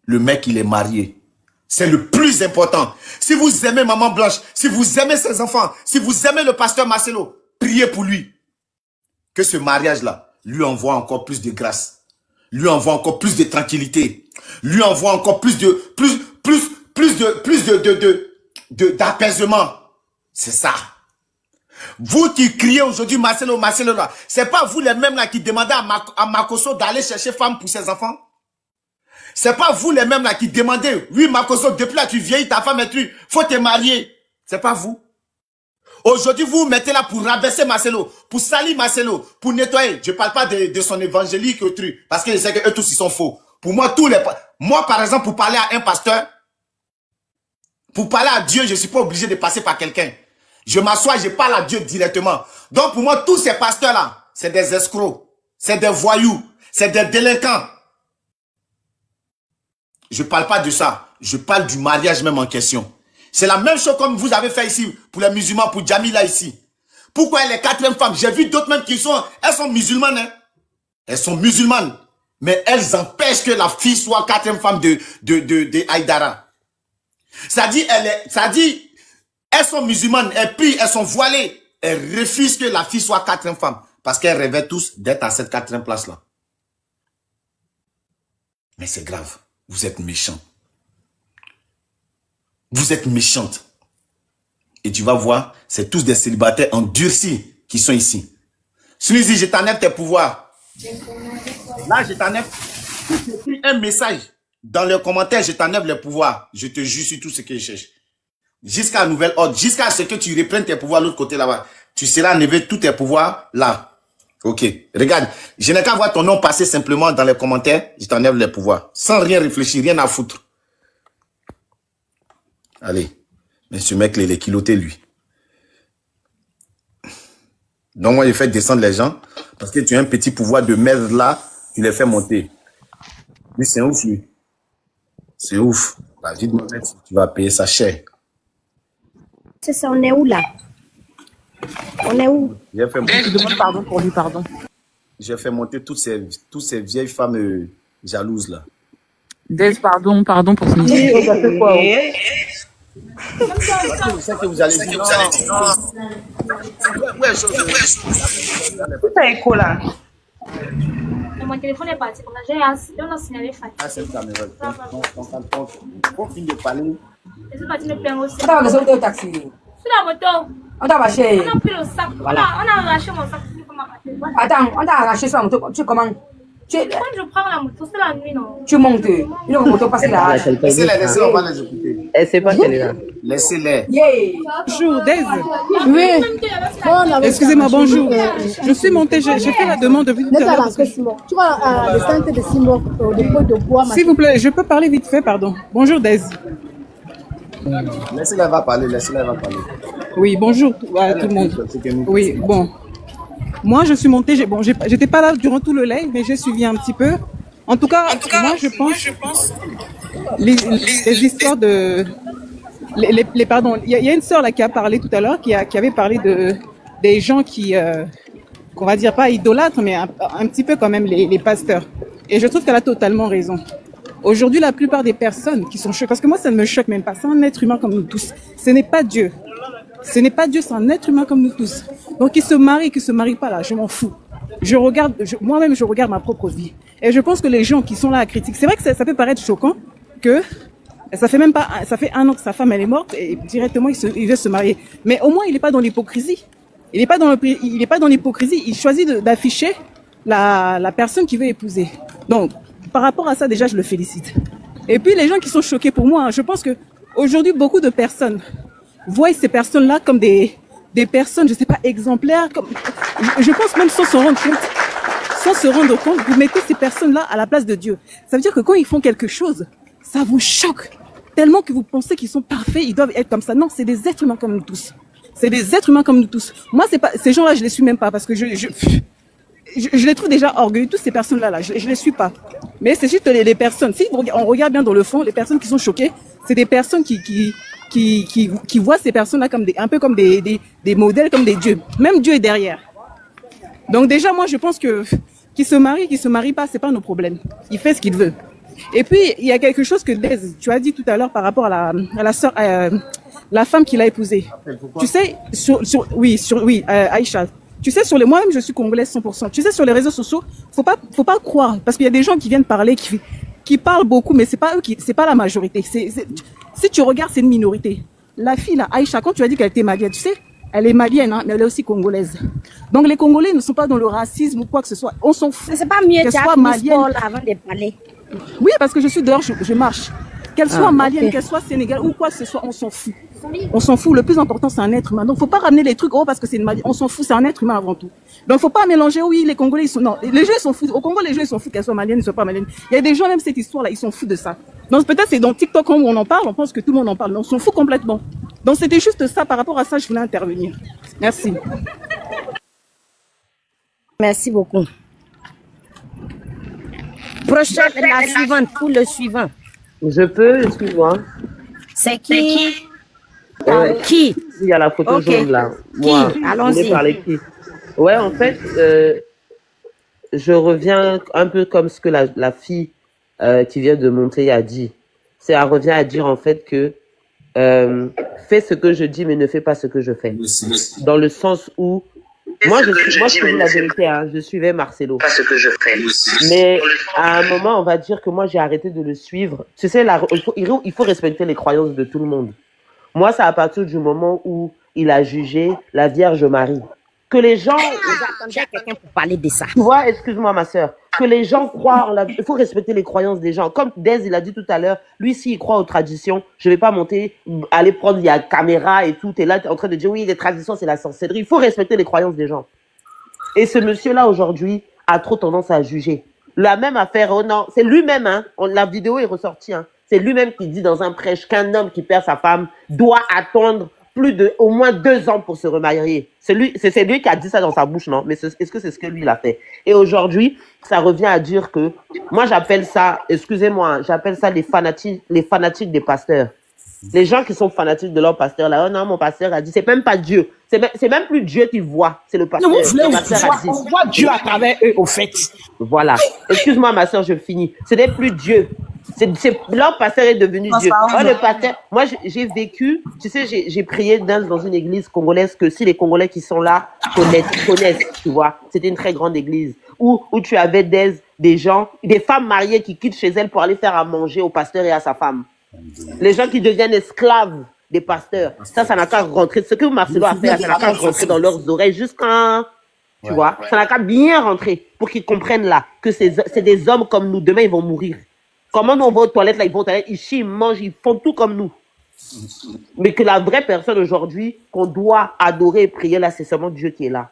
Le mec, il est marié. C'est le plus important. Si vous aimez maman blanche, si vous aimez ses enfants, si vous aimez le pasteur Marcelo, priez pour lui. Que ce mariage-là lui envoie encore plus de grâce. Lui envoie encore plus de tranquillité. Lui envoie encore plus d'apaisement. C'est ça. Vous qui criez aujourd'hui Marcelo, Marcelo là, c'est pas vous les mêmes là qui demandez à Makoso d'aller chercher femme pour ses enfants? C'est pas vous les mêmes là qui demandez, oui Makoso, depuis là tu vieillis, ta femme est truc, faut te marier. C'est pas vous. Aujourd'hui vous vous mettez là pour rabaisser Marcelo, pour salir Marcelo, pour nettoyer. Je parle pas de son évangélique ou truc, parce que je sais qu'eux tous ils sont faux. Pour moi, moi par exemple, pour parler à un pasteur, pour parler à Dieu, je suis pas obligé de passer par quelqu'un. Je m'assois, je parle à Dieu directement. Donc pour moi, tous ces pasteurs-là, c'est des escrocs, c'est des voyous, c'est des délinquants. Je parle pas de ça. Je parle du mariage même en question. C'est la même chose comme vous avez fait ici pour les musulmans, pour Jamila ici. Pourquoi elle est quatrième femme? J'ai vu d'autres même qui elles sont musulmanes. Hein? Elles sont musulmanes. Mais elles empêchent que la fille soit quatrième femme de Aïdara. Ça dit, elles sont musulmanes, elles prient, elles sont voilées. Elles refusent que la fille soit quatrième femme. Parce qu'elles rêvaient tous d'être à cette quatrième place-là. Mais c'est grave. Vous êtes méchants. Vous êtes méchantes. Et tu vas voir, c'est tous des célibataires endurcis qui sont ici. Sunizi, je t'enlève tes pouvoirs. Là, je t'enlève. Tu écris un message. Dans les commentaires, je t'enlève les pouvoirs. Je te jure sur tout ce que je cherche. Jusqu'à nouvel ordre. Jusqu'à ce que tu reprennes tes pouvoirs de l'autre côté là-bas. Tu seras enlevé tous tes pouvoirs là. Ok. Regarde. Je n'ai qu'à voir ton nom passer simplement dans les commentaires. Je t'enlève les pouvoirs. Sans rien réfléchir, rien à foutre. Allez. Mais ce mec, il est culotté, lui. Donc, moi, je fais descendre les gens. Parce que tu as un petit pouvoir de merde là. Tu les fais monter. Lui, c'est ouf, lui. C'est ouf. La vie de mon mec, tu vas payer sa chair. C'est ça, on est où là? On est où? Je demande pardon pour lui, pardon. J'ai fait monter toutes ces vieilles femmes jalouses là. Des pardon pour ce midi. Je sais que vous allez dire Tout est écho là. Mon téléphone est parti. On a signalé Fatih. Ah, c'est le caméra. On finit de parler. Je suis parti me plaindre aussi. On a descendu au taxi. Sur la moto. On t'a arraché. On a pris le sac. Voilà. On a arraché mon sac. Attends, on t'a arraché sur la moto. Tu comment? Quand je prends la moto, c'est la nuit, non? Tu montes. Une moto passe là. Laissez-les, on va les écouter. Elle sait pas qu'elle est là. Laissez-les. Bonjour, Daisy. Oui. Excusez-moi, bonjour. Je suis montée, j'ai fait la demande de tout à l'heure. Tu vois, le centre de Simon, de bois. S'il vous plaît, je peux parler vite fait, pardon. Bonjour, Daisy. Laissez-les, va parler, laissez-les, va parler. Oui, bonjour à tout le monde. Oui, bon. Moi, je suis montée, j'étais pas là durant tout le live, mais j'ai suivi un petit peu. En tout cas, moi, je pense les histoires de... pardon, il y a une sœur là qui a parlé tout à l'heure, qui avait parlé des gens qui, qu'on va dire pas idolâtres, mais un petit peu quand même les pasteurs. Et je trouve qu'elle a totalement raison. Aujourd'hui, la plupart des personnes qui sont choquées, parce que moi, ça ne me choque même pas, c'est un être humain comme nous tous. Ce n'est pas Dieu. Ce n'est pas Dieu, c'est un être humain comme nous tous. Donc, qu'il se marie pas là, je m'en fous. Moi-même, je regarde ma propre vie. Et je pense que les gens qui sont là à critiquer, c'est vrai que ça peut paraître choquant que ça fait 1 an que sa femme elle est morte et directement il veut se marier. Mais au moins il n'est pas dans l'hypocrisie. Il n'est pas dans l'hypocrisie. Il choisit d'afficher la personne qu'il veut épouser. Donc par rapport à ça déjà je le félicite. Et puis les gens qui sont choqués pour moi, je pense que aujourd'hui beaucoup de personnes voient ces personnes-là comme des personnes, je sais pas, exemplaires. Je pense même sans se rendre compte, vous mettez ces personnes-là à la place de Dieu. Ça veut dire que quand ils font quelque chose, ça vous choque tellement que vous pensez qu'ils sont parfaits, ils doivent être comme ça. Non, c'est des êtres humains comme nous tous. C'est des êtres humains comme nous tous. Moi, c'est pas ces gens-là, je les suis même pas parce que je les trouve déjà orgueilleux. Toutes ces personnes-là, je les suis pas. Mais c'est juste les personnes. Si on regarde bien dans le fond, les personnes qui sont choquées, c'est des personnes qui voient ces personnes-là comme un peu comme des modèles, comme des dieux. Même Dieu est derrière. Donc déjà, moi, je pense que qu'il se marie pas, c'est pas nos problèmes. Il fait ce qu'il veut. Et puis, il y a quelque chose que tu as dit tout à l'heure par rapport à la sœur, la femme qu'il a épousée. Tu sais, Aïcha. Tu sais, moi-même, je suis congolaise 100%. Tu sais, sur les réseaux sociaux, faut pas croire. Parce qu'il y a des gens qui viennent parler, qui parlent beaucoup, mais c'est pas eux c'est pas la majorité. Si tu regardes, c'est une minorité. La fille, là, Aïcha, quand tu as dit qu'elle était malienne, tu sais, elle est malienne, hein, mais elle est aussi congolaise. Donc les Congolais ne sont pas dans le racisme ou quoi que ce soit. On s'en fout. C'est pas mieux qu'elle soit malienne avant de parler. Oui, parce que je suis dehors, je marche. Qu'elle soit malienne, qu'elle soit sénégalaise ou quoi que ce soit, on s'en fout. On s'en fout. Le plus important, c'est un être humain. Donc, faut pas ramener les trucs, parce que c'est une malienne. On s'en fout, c'est un être humain avant tout. Donc, faut pas mélanger, oui, les Congolais, ils sont, non. Les gens, ils s'en foutent. Au Congo, les gens, ils s'en foutent qu'elle soit malienne, ils soient pas malienne. Il y a des gens, même cette histoire-là, ils s'en foutent de ça. Donc, peut-être c'est dans TikTok, quand on en parle, on pense que tout le monde en parle. Mais on s'en fout complètement. Donc, c'était juste ça. Par rapport à ça, je voulais intervenir. Merci. Merci beaucoup. Prochaine, la suivante, pour le suivant. Je peux, excuse-moi. C'est qui? Qui? Il y a la photo jaune là. Qui? Moi, Allons-y. parler qui? Ouais, en fait, je reviens un peu comme ce que la fille qui vient de monter a dit. Elle revient à dire en fait que fais ce que je dis mais ne fais pas ce que je fais. Dans le sens où moi je dis la vérité, hein, je suivais Marcelo. Pas ce que je fais. Mais à un moment on va dire que moi j'ai arrêté de le suivre. Tu sais, il faut respecter les croyances de tout le monde. Moi c'est à partir du moment où il a jugé la Vierge Marie. Que les gens... J'attendais quelqu'un pour parler de ça. Tu vois, excuse-moi ma soeur. Que les gens croient en la... Il faut respecter les croyances des gens. Comme Dez, il a dit tout à l'heure, lui, s'il croit aux traditions, je vais pas monter, aller prendre, il y a caméra et tout. Et là, tu es en train de dire, oui, les traditions, c'est la sorcellerie. Il faut respecter les croyances des gens. Et ce monsieur-là, aujourd'hui, a trop tendance à juger. La même affaire, oh non, c'est lui-même, hein. La vidéo est ressortie, hein. C'est lui-même qui dit dans un prêche qu'un homme qui perd sa femme doit attendre au moins 2 ans pour se remarier. C'est lui qui a dit ça dans sa bouche, non? Mais est-ce que c'est ce que lui, il a fait? Et aujourd'hui, ça revient à dire que, moi, j'appelle ça, excusez-moi, j'appelle ça les fanatiques des pasteurs. Les gens qui sont fanatiques de leur pasteur, là, oh non, mon pasteur a dit, c'est même pas Dieu. C'est même plus Dieu qui voit, c'est le pasteur. Non, On voit Dieu à travers eux, au fait. Voilà. Excuse-moi, ma soeur, je finis. Ce n'est plus Dieu. Leur pasteur est devenu Dieu. Oh, le pasteur, moi, j'ai vécu, tu sais, j'ai prié dans une église congolaise que si les Congolais qui sont là connaissent, tu vois. C'était une très grande église où tu avais des gens, des femmes mariées qui quittent chez elles pour aller faire à manger au pasteur et à sa femme. Les gens qui deviennent esclaves des pasteurs. Ça n'a qu'à rentrer. Ce que Marcelo a fait, ça n'a qu'à rentrer dans leurs oreilles jusqu'à, tu vois. Ça n'a qu'à bien rentrer pour qu'ils comprennent là que c'est des hommes comme nous. Demain, ils vont mourir. Comment nous, on va aux toilettes, là, ils vont aux toilettes, ils chient, ils mangent, ils font tout comme nous. Mais que la vraie personne aujourd'hui, qu'on doit adorer et prier, là, c'est seulement Dieu qui est là.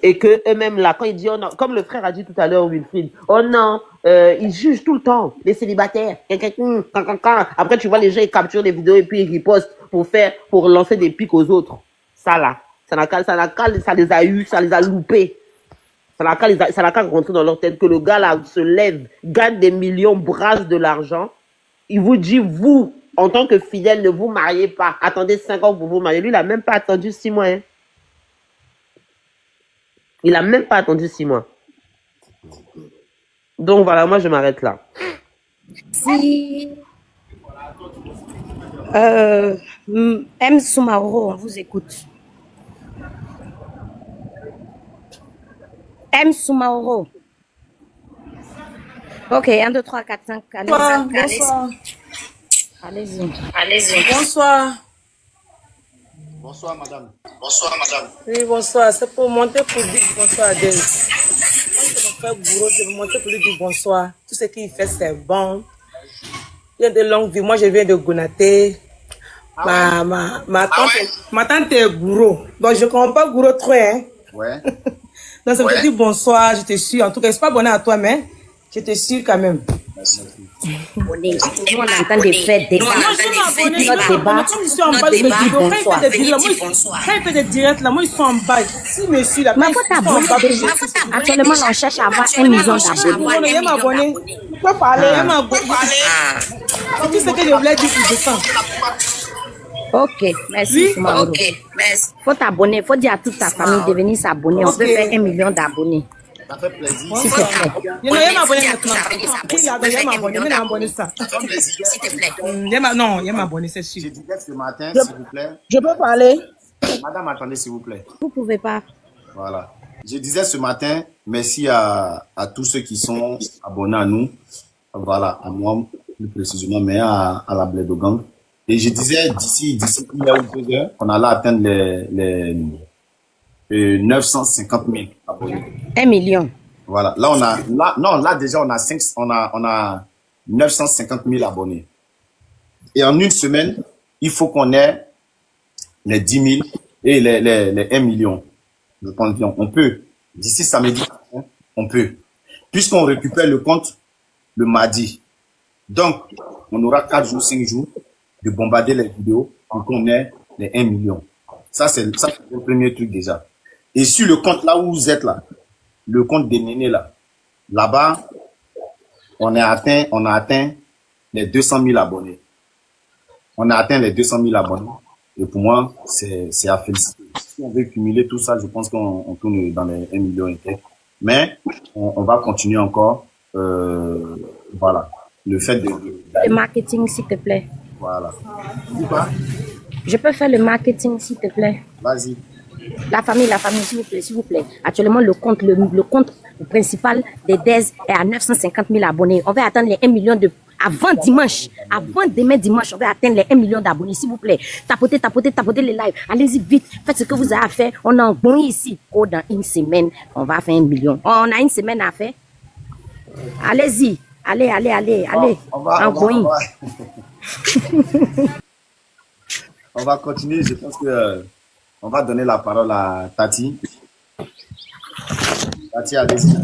Et que eux-mêmes, là, quand ils disent, oh non, comme le frère a dit tout à l'heure, Wilfried, oh non, ils jugent tout le temps, les célibataires. Après, tu vois, les gens, ils capturent des vidéos et puis ils ripostent pour lancer des pics aux autres. Ça, là, ça les a eu, ça les a loupés. Ça n'a qu'à rentrer dans leur tête que le gars là se lève, gagne des millions, brasse de l'argent. Il vous dit, vous, en tant que fidèle, ne vous mariez pas. Attendez 5 ans pour vous marier. Lui, il n'a même pas attendu 6 mois. Hein. Il n'a même pas attendu 6 mois. Donc voilà, moi je m'arrête là. Si. M. Soumaoro, on vous écoute. M. Soumaoro. Ok, 1, 2, 3, 4, 5. Bonsoir. Allez-y. Bonsoir. Bonsoir, madame. Oui, bonsoir. C'est pour monter pour dire bonsoir à Denis. Quand c'est mon frère Bourreau, c'est pour monter pour lui dire bonsoir. Tout ce qu'il fait, c'est bon. Il y a de longues vies. Moi, je viens de Gonaté. Ma tante est Bourreau. Donc, je ne comprends pas Bourreau trop, hein. Ouais. Donc, ça me dit bonsoir, je te suis. En tout cas, je ne suis pas abonné à toi, mais je te suis quand même. Nous, on entend des faits, des débats. Comme ils sont en bas de mes vidéos, quand il fait des directs, là, moi, ils sont en bas. Si, monsieur, là, actuellement, on cherche à avoir 1 million d'abonnés. Il m'a abonné. Tu peux parler, il m'a abonné. C'est tout ce que je voulais dire pour descendre. Ok, merci. Oui? Ok, merci. Faut t'abonner, faut dire à toute ta famille de venir s'abonner. On peut faire 1 million d'abonnés. Ça fait plaisir. S'il te plaît. Il y a m'abonné maintenant. Il y a m'abonné, mais abonné ça. S'il te plaît. Non, il y a m'abonné, c'est sûr. Je disais ce matin, s'il vous plaît. Je peux parler? Madame, attendez, s'il vous plaît. Vous pouvez pas. Voilà. Je disais ce matin, merci à tous ceux qui sont abonnés à nous. Voilà, à moi, plus précisément, mais à la Bledo Gang. Et je disais, d'ici 1 heure ou 2 heures, on allait atteindre les 950 000 abonnés. 1 million. Voilà. Là, déjà, on a 950 000 abonnés. Et en une semaine, il faut qu'on ait les 10 000 et les 1 million. Je pense bien, on peut. D'ici samedi, on peut. Puisqu'on récupère le compte le mardi. Donc, on aura 4 jours, 5 jours de bombarder les vidéos pour qu'on ait les 1 million. Ça, c'est le premier truc déjà. Et sur le compte là où vous êtes là, le compte des Néné là-bas, on a atteint les 200 000 abonnés. On a atteint les 200 000 abonnés. Et pour moi, c'est à féliciter. Si on veut cumuler tout ça, je pense qu'on tourne dans les 1 million et quelques. Mais on va continuer encore. Voilà. Le fait de le marketing, s'il te plaît. Voilà. Je peux faire le marketing, s'il te plaît. Vas-y. La famille, s'il vous plaît, s'il vous plaît. Actuellement, le compte principal des DES est à 950 000 abonnés. On va atteindre les 1 million avant dimanche. Avant demain dimanche, on va atteindre les 1 million d'abonnés, s'il vous plaît. Tapotez les lives. Allez-y vite. Faites ce que vous avez à faire. On est en bon ici. Oh, dans une semaine, on va faire 1 million. Oh, on a une semaine à faire. Allez-y. Allez. On va continuer. Je pense que on va donner la parole à Tati. Tati, allez-y.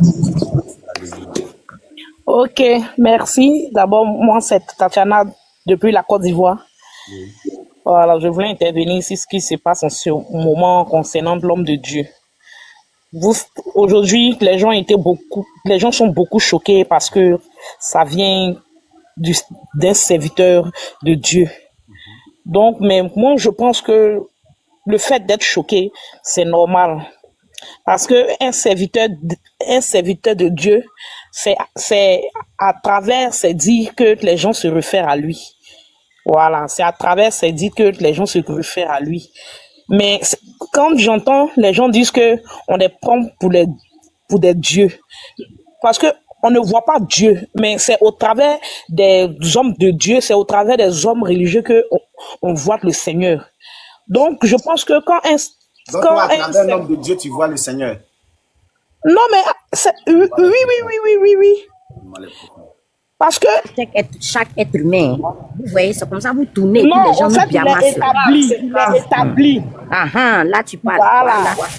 Ok, merci. D'abord, moi, c'est Tatiana depuis la Côte d'Ivoire. Oui. Voilà, je voulais intervenir sur ce qui se passe en ce moment concernant l'homme de Dieu. Aujourd'hui, les gens sont beaucoup choqués parce que ça vient d'un serviteur de Dieu. Donc, mais moi, je pense que le fait d'être choqué, c'est normal. Parce que un serviteur de Dieu, c'est à travers ses dits que les gens se réfèrent à lui. Voilà, c'est à travers ses dits que les gens se réfèrent à lui. Mais quand j'entends les gens disent que on les prend pour des dieux, parce que on ne voit pas Dieu, mais c'est au travers des hommes de Dieu, c'est au travers des hommes religieux que on voit le Seigneur. Donc je pense que quand un homme de Dieu, tu vois le Seigneur. Non, mais oui. Parce que chaque être humain, vous voyez, c'est comme ça, vous tournez. Non, les gens en fait, il est établi. Ah, là, tu parles.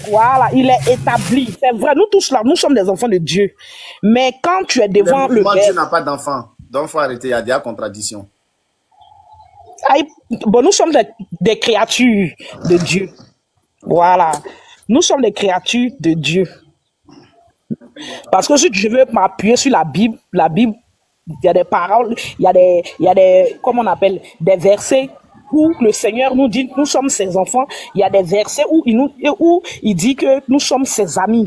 Voilà, il est établi. C'est vrai, nous tous là, nous sommes des enfants de Dieu. Mais quand tu es devant le Père... Dieu n'a pas d'enfant. Donc, il faut arrêter, il y a des contradictions. Bon, nous sommes des créatures de Dieu. Voilà. Nous sommes des créatures de Dieu. Parce que si je veux m'appuyer sur la Bible, il y a des paroles, il y a des, comment on appelle, des versets où le Seigneur nous dit nous sommes ses enfants. Il y a des versets où il dit que nous sommes ses amis.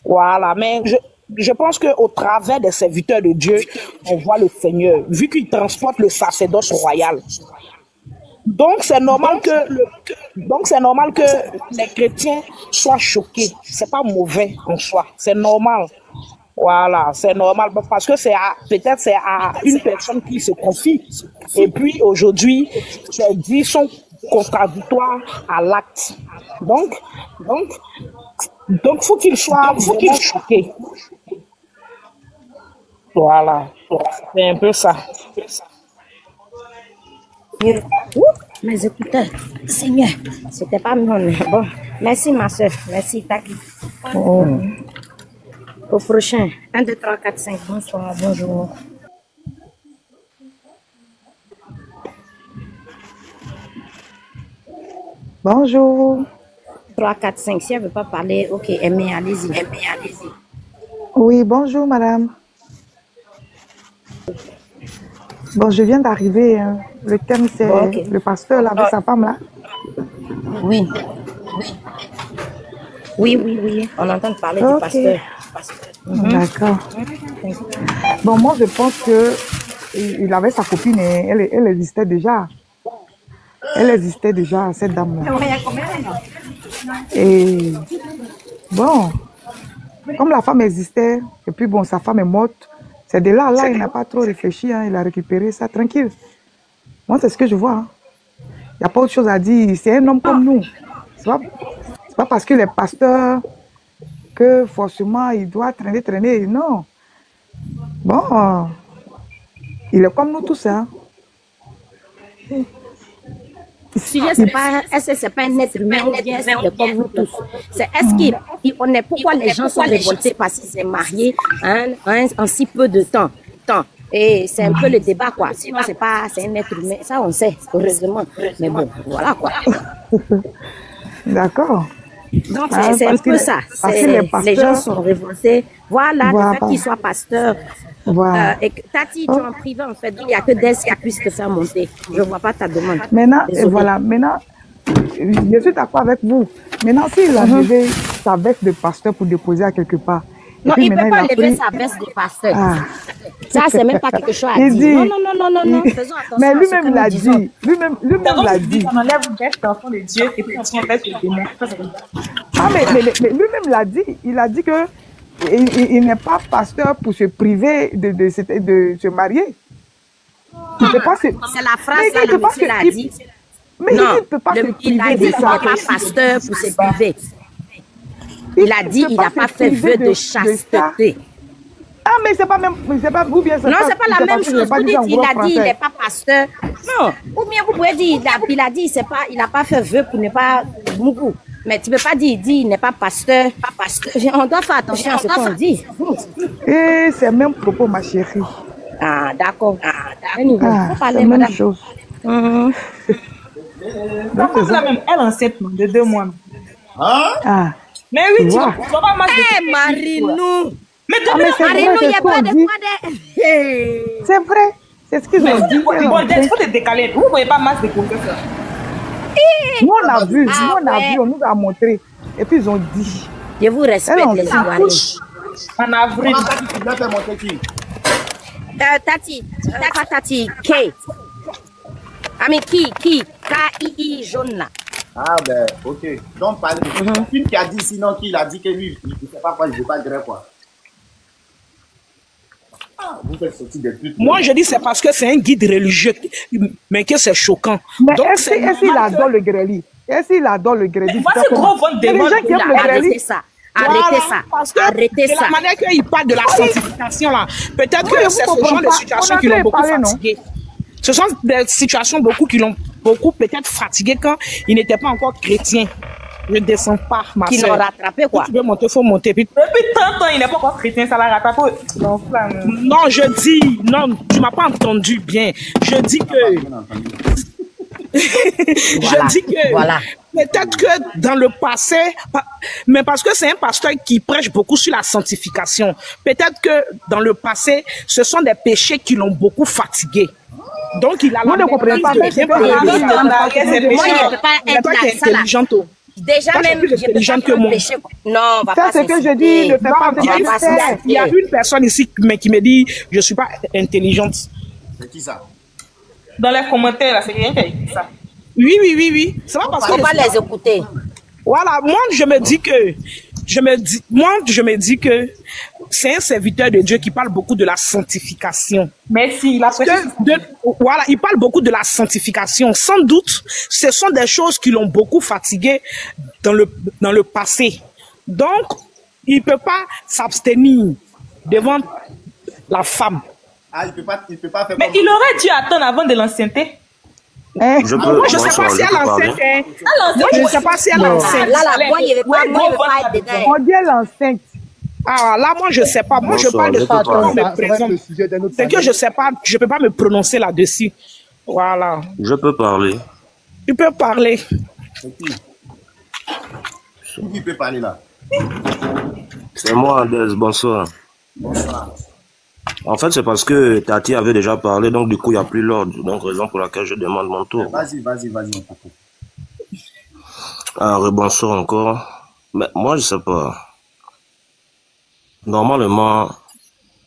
Voilà. Mais je pense qu'au travers des serviteurs de Dieu, on voit le Seigneur, vu qu'il transporte le sacerdoce royal. Donc c'est normal que les chrétiens soient choqués. C'est pas mauvais en soi. C'est normal. Voilà, c'est normal parce que peut-être c'est à une personne qui se confie. Et puis aujourd'hui, ses dits sont contradictoires à l'acte. Donc faut qu'il soit choqué. Voilà, c'est un peu ça. Mes écouteurs, Seigneur, c'était pas mon. Bon, merci ma soeur, merci Taki. Au prochain. 1, 2, 3, 4, 5. Bonsoir, bonjour. Bonjour. 3, 4, 5. Si elle ne veut pas parler, ok, Aimée, allez-y. Oui, bonjour madame. Bon, je viens d'arriver. Hein. Le thème, c'est le pasteur là, avec sa femme là. Oui. On entend parler du pasteur. D'accord. Bon, moi, je pense que il avait sa copine et elle existait déjà. Elle existait déjà, cette dame-là. Et bon, comme la femme existait, et puis bon, sa femme est morte, c'est de là, il n'a pas trop réfléchi, hein, il a récupéré ça tranquille. Moi, c'est ce que je vois. Hein. Il n'y a pas autre chose à dire. C'est un homme comme nous. C'est pas parce qu'il est pasteur que forcément il doit traîner. Non. Bon, il est comme nous tous. Hein. Est-ce que c'est pas un être humain ou bien c'est comme nous tous? Pourquoi les gens sont révoltés parce qu'ils sont mariés en si peu de temps? Et c'est un peu le débat, quoi. Sinon, c'est un être humain. Ça, on sait, heureusement. Mais bon, voilà, quoi. D'accord. Donc, c'est un peu ça. Les gens sont révoltés. Voilà, le fait qu'ils soient pasteurs. Voilà. Tati, tu es en privé, en fait. Il n'y a que des qui puissent te faire monter. Je ne vois pas ta demande. Maintenant, je suis d'accord avec vous. Maintenant, s'il a levé sa veste de pasteur pour déposer à quelque part, Non, puis il ne peut maintenant, pas il a lever pris... sa veste de pasteur. Ah. Ça, c'est même pas quelque chose à Il dire. dit... Non, non, non, non, non, non. Faisons attention Mais à ce lui-même que nous l'a disons. dit. Lui-même l'a dit. On enlève une veste d'enfant de Dieu et puis on s'en fait le démon. Ça, c'est Ah, mais lui-même l'a dit. Il a dit que il n'est pas pasteur pour se priver de se marier. Il peut pas se... C'est la phrase Mais là, il peut le pas monsieur se- l'a il- dit. Mais Non, il ne peut pas se il a priver dit de qu'il ça. n'est pas pasteur pour se priver. Il a dit qu'il n'a pas fait vœu de chasteté. Ah, mais c'est pas même... C'est pas, ou bien Non, c'est pas la même chose. Vous dites, il a dit, il n'est pas pasteur. Non. Ou bien vous pouvez dire, il a dit, il n'a pas fait vœu pour ne pas mourir. Mais tu ne peux pas dire, il dit, il n'est pas pasteur. On doit faire attention à ce qu'on dit. Et c'est même propos, ma chérie. Ah, d'accord. C'est la même chose. Elle enceinte de 2 mois. Hein? Ah. Mais oui, tu Wow. vas pas mal. Eh, Marinou. Mais Ah, mais c'est vrai, Marinou, il n'y c'est a ce qu'on pas de dit. quoi de... C'est vrai. C'est ce qu'ils Mais ont dit. bon, il faut te décaler. Vous ne voyez pas masse de grossesse. Nous, on a vu. Ah, Nous, on a ouais. vu. On nous a montré. Et puis, ils ont dit. Je vous respecte, Elle, on les s'en Ivoiriens. En avril. Tu dois faire monter qui? Tati, pas Tati, Kate. Ami, qui? K-I-I, jaune là. Ah ben, ok. Donc, parlez. Une qui a dit, sinon qui a dit que lui, il ne sait pas quoi, il ne veut pas gré quoi. Ah, vous faites sortir des trucs. Moi, je dis c'est parce que c'est un guide religieux, mais que c'est choquant. Mais Donc, est-ce qu'il adore le grêlis? Est-ce qu'il adore le grêlis? Voici gros ventre Il y a des gens qui aiment le Arrêtez grêlis. ça. Voilà, Arrêtez ça. parce que Arrêtez de ça. la manière qu'il parle de la sanctification, là, peut-être Oui, que vous c'est ce comprenez genre de pas. situations On a qui l'ont fait beaucoup parler, non? fatigué. Ce sont des situations qui l'ont beaucoup peut-être fatigué quand il n'était pas encore chrétien. Je ne descends pas, ma Qui soeur. l'ont rattrapé, quoi. Si tu veux monter, il faut monter. Puis... Depuis 30 ans, il n'est pas encore chrétien, ça l'a rattrapé. Non, je dis, non, tu m'as pas entendu bien. Je dis que... Je dis que Voilà. peut-être que dans le passé, mais parce que c'est un pasteur qui prêche beaucoup sur la sanctification, peut-être que dans le passé, ce sont des péchés qui l'ont beaucoup fatigué. Donc il a Vous ne comprenez pas, mais c'est pas Moi, je ne peux pas être là. Ça, là. Déjà, toi, même, tu es plus je peux intelligente pas que moi. pécher. Non, on va Ça, pas c'est que je dis, ne fais pas Il y a une- il y a une personne ici mais qui me dit je suis pas intelligente. C'est qui ça? Dans les commentaires, là, c'est quelqu'un qui a écrit ça. Oui. C'est pas parce que On va les écouter. Voilà, moi je me dis que c'est un serviteur de Dieu qui parle beaucoup de la sanctification. Merci, il a prêché. Voilà, il parle beaucoup de la sanctification. Sans doute, ce sont des choses qui l'ont beaucoup fatigué dans le passé. Donc, il peut pas s'abstenir devant la femme. Ah, il peut pas faire Mais comme... il aurait dû attendre avant de l'ancienneté. Moi, je sais pas si elle enceinte. Moi, je sais pas si elle enceinte. Là, la boîte, il n'y avait pas, moi, il veut pas être dedans. On dit l'enceinte. Ah, là, moi, je sais pas. Moi, je parle de Bonsoir, me présente. C'est que je sais pas, je peux pas me prononcer là-dessus. Voilà. Je peux parler. Tu peux parler. Qui peut parler là? C'est moi, Andès. Bonsoir. Bonsoir. En fait, c'est parce que Tati avait déjà parlé, donc du coup, il n'y a plus l'ordre. Donc, raison pour laquelle je demande mon tour. Vas-y, mon coco. Ah, bonsoir encore. Mais moi, je sais pas. Normalement,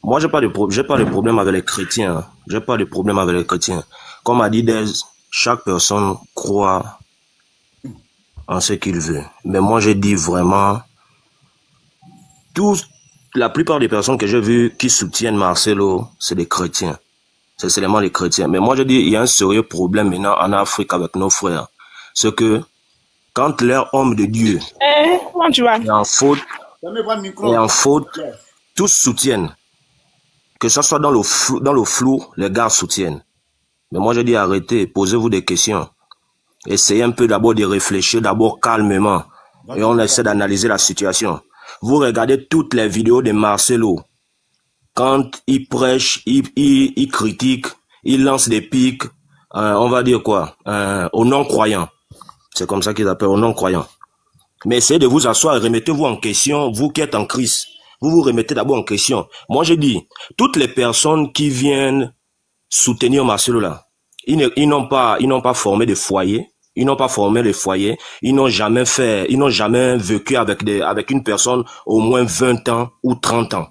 moi, j'ai pas de problème avec les chrétiens. J'ai pas de problème avec les chrétiens. Comme a dit Dez, chaque personne croit en ce qu'il veut. Mais moi, j'ai dit vraiment, la plupart des personnes que j'ai vues qui soutiennent Marcelo, c'est des chrétiens. C'est seulement les chrétiens. Mais moi, je dis, il y a un sérieux problème maintenant en Afrique avec nos frères. C'est que quand leur homme de Dieu comment tu vas? est en faute, tous soutiennent. Que ce soit dans le flou, les gars soutiennent. Mais moi, je dis, arrêtez, posez-vous des questions. Essayez un peu d'abord de réfléchir, d'abord calmement. Et on essaie d'analyser la situation. Vous regardez toutes les vidéos de Marcelo. Quand il prêche, il critique, il lance des pics, on va dire quoi, aux non-croyants. C'est comme ça qu'ils appellent, aux non-croyants. Mais essayez de vous asseoir et remettez-vous en question, vous qui êtes en Christ. Vous vous remettez d'abord en question. Moi, je dis, toutes les personnes qui viennent soutenir Marcelo là, ils n'ont pas formé de foyer, Ils n'ont pas formé les foyers. Ils n'ont jamais vécu avec une personne au moins 20 ans ou 30 ans.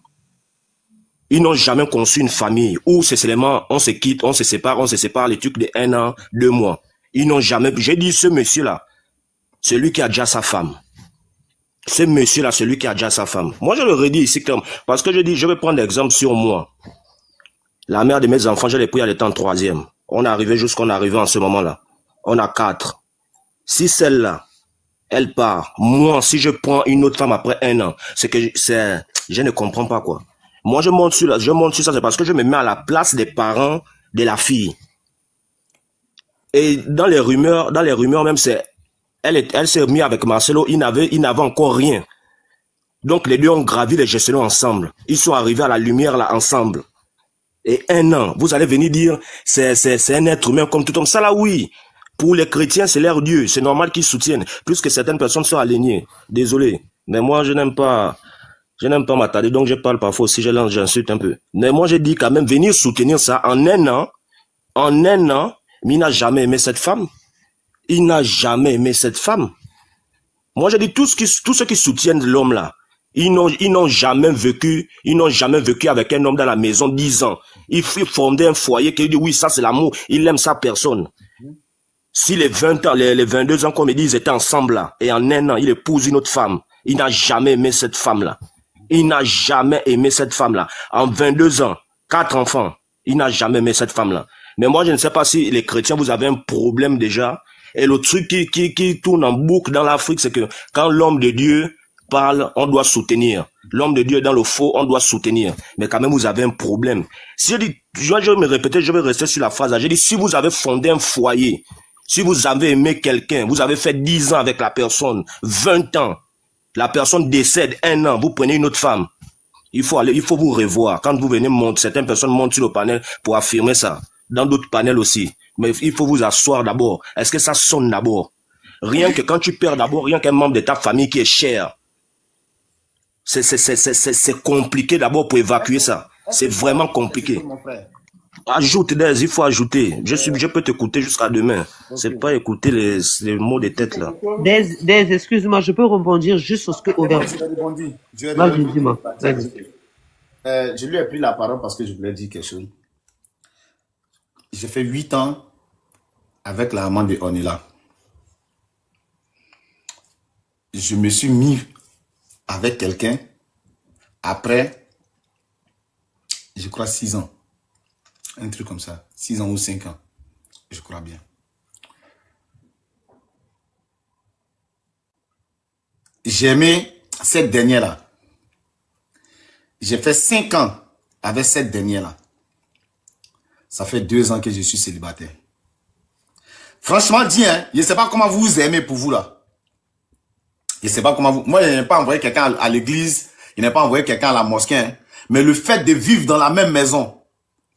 Ils n'ont jamais conçu une famille où c'est seulement on se quitte, on se sépare les trucs de 1 an, 2 mois. Ils n'ont jamais, j'ai dit ce monsieur-là, celui qui a déjà sa femme. Ce monsieur-là, celui qui a déjà sa femme. Moi, je le redis ici comme, parce que je dis, je vais prendre l'exemple sur moi. La mère de mes enfants, je l'ai pris, elle était en 3e. On est arrivé jusqu'on est arrivé en ce moment-là. On a 4. Si celle-là, elle part, moi, si je prends une autre femme après 1 an, je ne comprends pas quoi. Moi, je monte sur ça, c'est parce que je me mets à la place des parents de la fille. Et dans les rumeurs même, elle s'est mise avec Marcelo, il n'avait encore rien. Donc, les deux ont gravi les gestionnaires ensemble. Ils sont arrivés à la lumière là ensemble. Et 1 an, vous allez venir dire, c'est un être humain comme tout homme. Ça là, oui. Pour les chrétiens, c'est leur Dieu. C'est normal qu'ils soutiennent. Plus que certaines personnes sont alignées. Désolé. Mais moi, je n'aime pas m'attarder. Donc, je parle parfois aussi, j'insulte un peu. Mais moi, je dis quand même, venir soutenir ça en 1 an, mais il n'a jamais aimé cette femme. Il n'a jamais aimé cette femme. Moi, je dis, tous ceux qui soutiennent l'homme là, ils n'ont jamais vécu avec un homme dans la maison 10 ans. Il faut fonder un foyer qui dit, oui, ça c'est l'amour. Il aime sa personne. Si les 20 ans, les 22 ans, comme il dit, ils étaient ensemble là, et en 1 an, il épouse une autre femme. Il n'a jamais aimé cette femme-là. Il n'a jamais aimé cette femme-là. En 22 ans, 4 enfants, il n'a jamais aimé cette femme-là. Mais moi, je ne sais pas si les chrétiens, vous avez un problème déjà. Et le truc qui tourne en boucle dans l'Afrique, c'est que quand l'homme de Dieu parle, on doit soutenir. L'homme de Dieu est dans le faux, on doit soutenir. Mais quand même, vous avez un problème. Si je vais me répéter, je vais rester sur la phrase. J'ai dit, si vous avez fondé un foyer, si vous avez aimé quelqu'un, vous avez fait 10 ans avec la personne, 20 ans, la personne décède 1 an, vous prenez une autre femme. Il faut vous revoir. Quand vous venez monter, certaines personnes montent sur le panel pour affirmer ça. Dans d'autres panels aussi. Mais il faut vous asseoir d'abord. Est-ce que ça sonne d'abord? Rien que quand tu perds d'abord, rien qu'un membre de ta famille qui est cher. C'est compliqué d'abord pour évacuer ça. C'est vraiment compliqué. Ajoute des, il faut ajouter. Je peux t'écouter jusqu'à demain. C'est pas écouter les mots de tête là. Des, excuse-moi, je peux rebondir juste sur ce que Over. Je lui ai pris la parole parce que je voulais dire quelque chose. J'ai fait 8 ans avec la maman de Onila. Je me suis mis avec quelqu'un après, je crois, 6 ans. Un truc comme ça. 6 ans ou 5 ans. Je crois bien. J'aimais cette dernière-là. J'ai fait 5 ans avec cette dernière-là. Ça fait 2 ans que je suis célibataire. Franchement dit, hein, je ne sais pas comment vous vous aimez pour vous là. Je ne sais pas comment vous... Moi, je n'ai pas envoyé quelqu'un à l'église. Je n'ai pas envoyé quelqu'un à la mosquée. Hein. Mais le fait de vivre dans la même maison,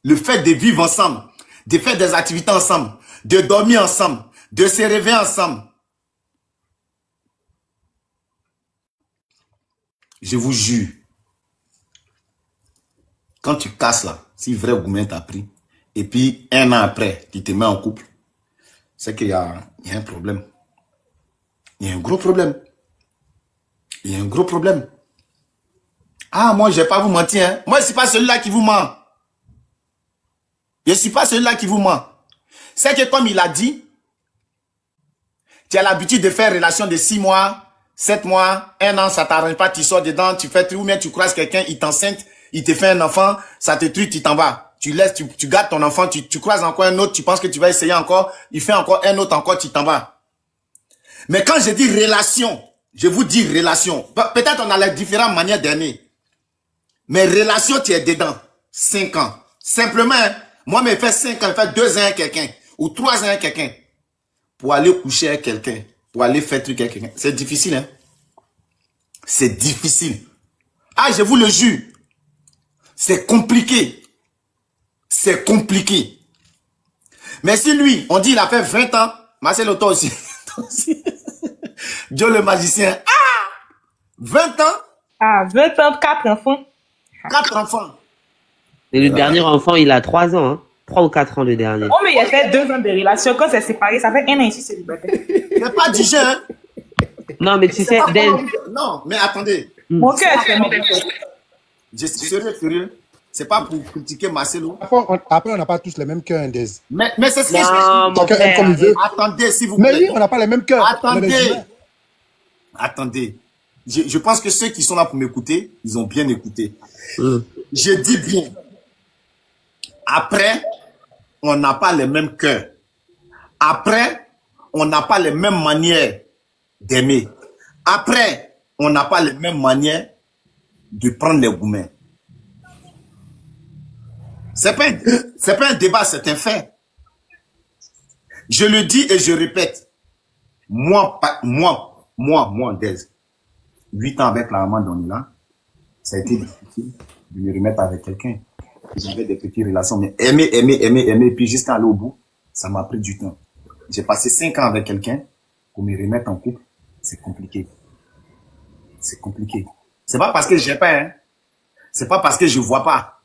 le fait de vivre ensemble, de faire des activités ensemble, de dormir ensemble, de se réveiller ensemble. Je vous jure, quand tu casses là, si vrai Goumen t'a pris, et puis 1 an après, tu te mets en couple, c'est qu'il y a un problème. Il y a un gros problème. Il y a un gros problème. Ah, moi, je ne vais pas vous mentir. Hein. Moi, je ne suis pas celui-là qui vous ment. Je ne suis pas celui-là qui vous ment. C'est que comme il a dit, tu as l'habitude de faire relation de 6 mois, 7 mois, 1 an, ça ne t'arrange pas, tu sors dedans, tu fais ou bien tu croises quelqu'un, il t'enceinte, il te fait un enfant, ça te tue, tu t'en vas. Tu laisses, tu gardes ton enfant, tu croises encore un autre, tu penses que tu vas essayer encore, il fait encore un autre encore, tu t'en vas. Mais quand je dis relation, je vous dis relation. Peut-être on a les différentes manières d'aimer. Mais relation, tu es dedans. 5 ans. Simplement, hein, moi, je fais 5 ans, je fais 2 ans avec quelqu'un. Ou 3 ans avec quelqu'un. Pour aller coucher avec quelqu'un. Pour aller faire truc avec quelqu'un. C'est difficile, hein. C'est difficile. Ah, je vous le jure. C'est compliqué. C'est compliqué. Mais si lui, on dit il a fait 20 ans, Marcelo, toi aussi. Joe le magicien. Ah! 20 ans? Ah, 20 ans, 4 enfants. 4 enfants. Et le dernier enfant, il a 3 ans. Hein. 3 ou 4 ans le dernier. Oh, mais il a fait 2 ans de relation. Quand c'est séparé, ça fait 1 an ici célibataire. C'est pas du jeu, hein. Non, mais tu sais, non, mais attendez. Mon cœur, c'est mon Je suis sérieux. C'est pas pour critiquer Marcelo. Après, on n'a pas tous les mêmes cœurs, Indez. Mais c'est ce que Chacun aime comme il veut. Attendez, s'il vous plaît. Mais oui, on n'a pas les mêmes cœurs. Attendez. Je pense que ceux qui sont là pour m'écouter, ils ont bien écouté. Je dis bien. Après, on n'a pas les mêmes cœurs. Après, on n'a pas les mêmes manières d'aimer. Après, on n'a pas les mêmes manières de prendre les gourmets. C'est pas un débat, c'est un fait. Je le dis et je répète. Moi, Dez, 8 ans avec la maman d'Onila, ça a été difficile de me remettre avec quelqu'un. J'avais des petites relations, mais aimer, et puis jusqu'à aller au bout, ça m'a pris du temps. J'ai passé 5 ans avec quelqu'un, pour me remettre en couple, c'est compliqué. C'est compliqué. C'est pas parce que j'ai pas, hein. C'est pas parce que je vois pas.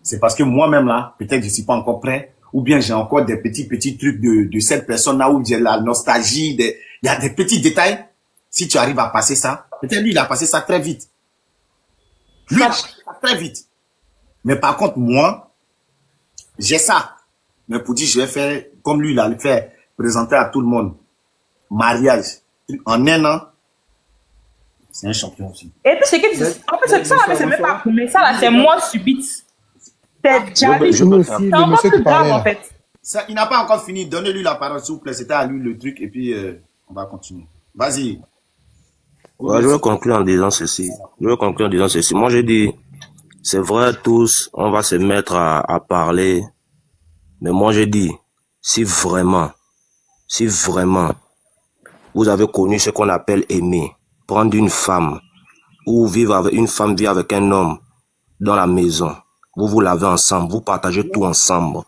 C'est parce que moi-même là, peut-être je suis pas encore prêt, ou bien j'ai encore des petits trucs de cette personne-là, où j'ai la nostalgie, il y a des petits détails. Si tu arrives à passer ça, peut-être lui, il a passé ça très vite. Lui, il a passé ça très vite. Mais par contre, moi, j'ai ça. Mais pour dire, je vais faire, comme lui, il a fait, présenter à tout le monde, mariage, en 1 an, c'est un champion aussi. Et puis, c'est que, en fait, ça, c'est même pas, mais ça, là, c'est moi subite. C'est jamais, c'est encore plus grave, en fait. Ça, il n'a pas encore fini. Donnez-lui la parole, s'il vous plaît. C'était à lui le truc, et puis, on va continuer. Vas-y. Ouais, je vais conclure en disant ceci. Moi, j'ai dit, c'est vrai, tous, on va se mettre à parler. Mais moi, j'ai dit, si vraiment, vous avez connu ce qu'on appelle aimer, prendre une femme, ou une femme vit avec un homme dans la maison, vous lavez ensemble, vous partagez tout ensemble.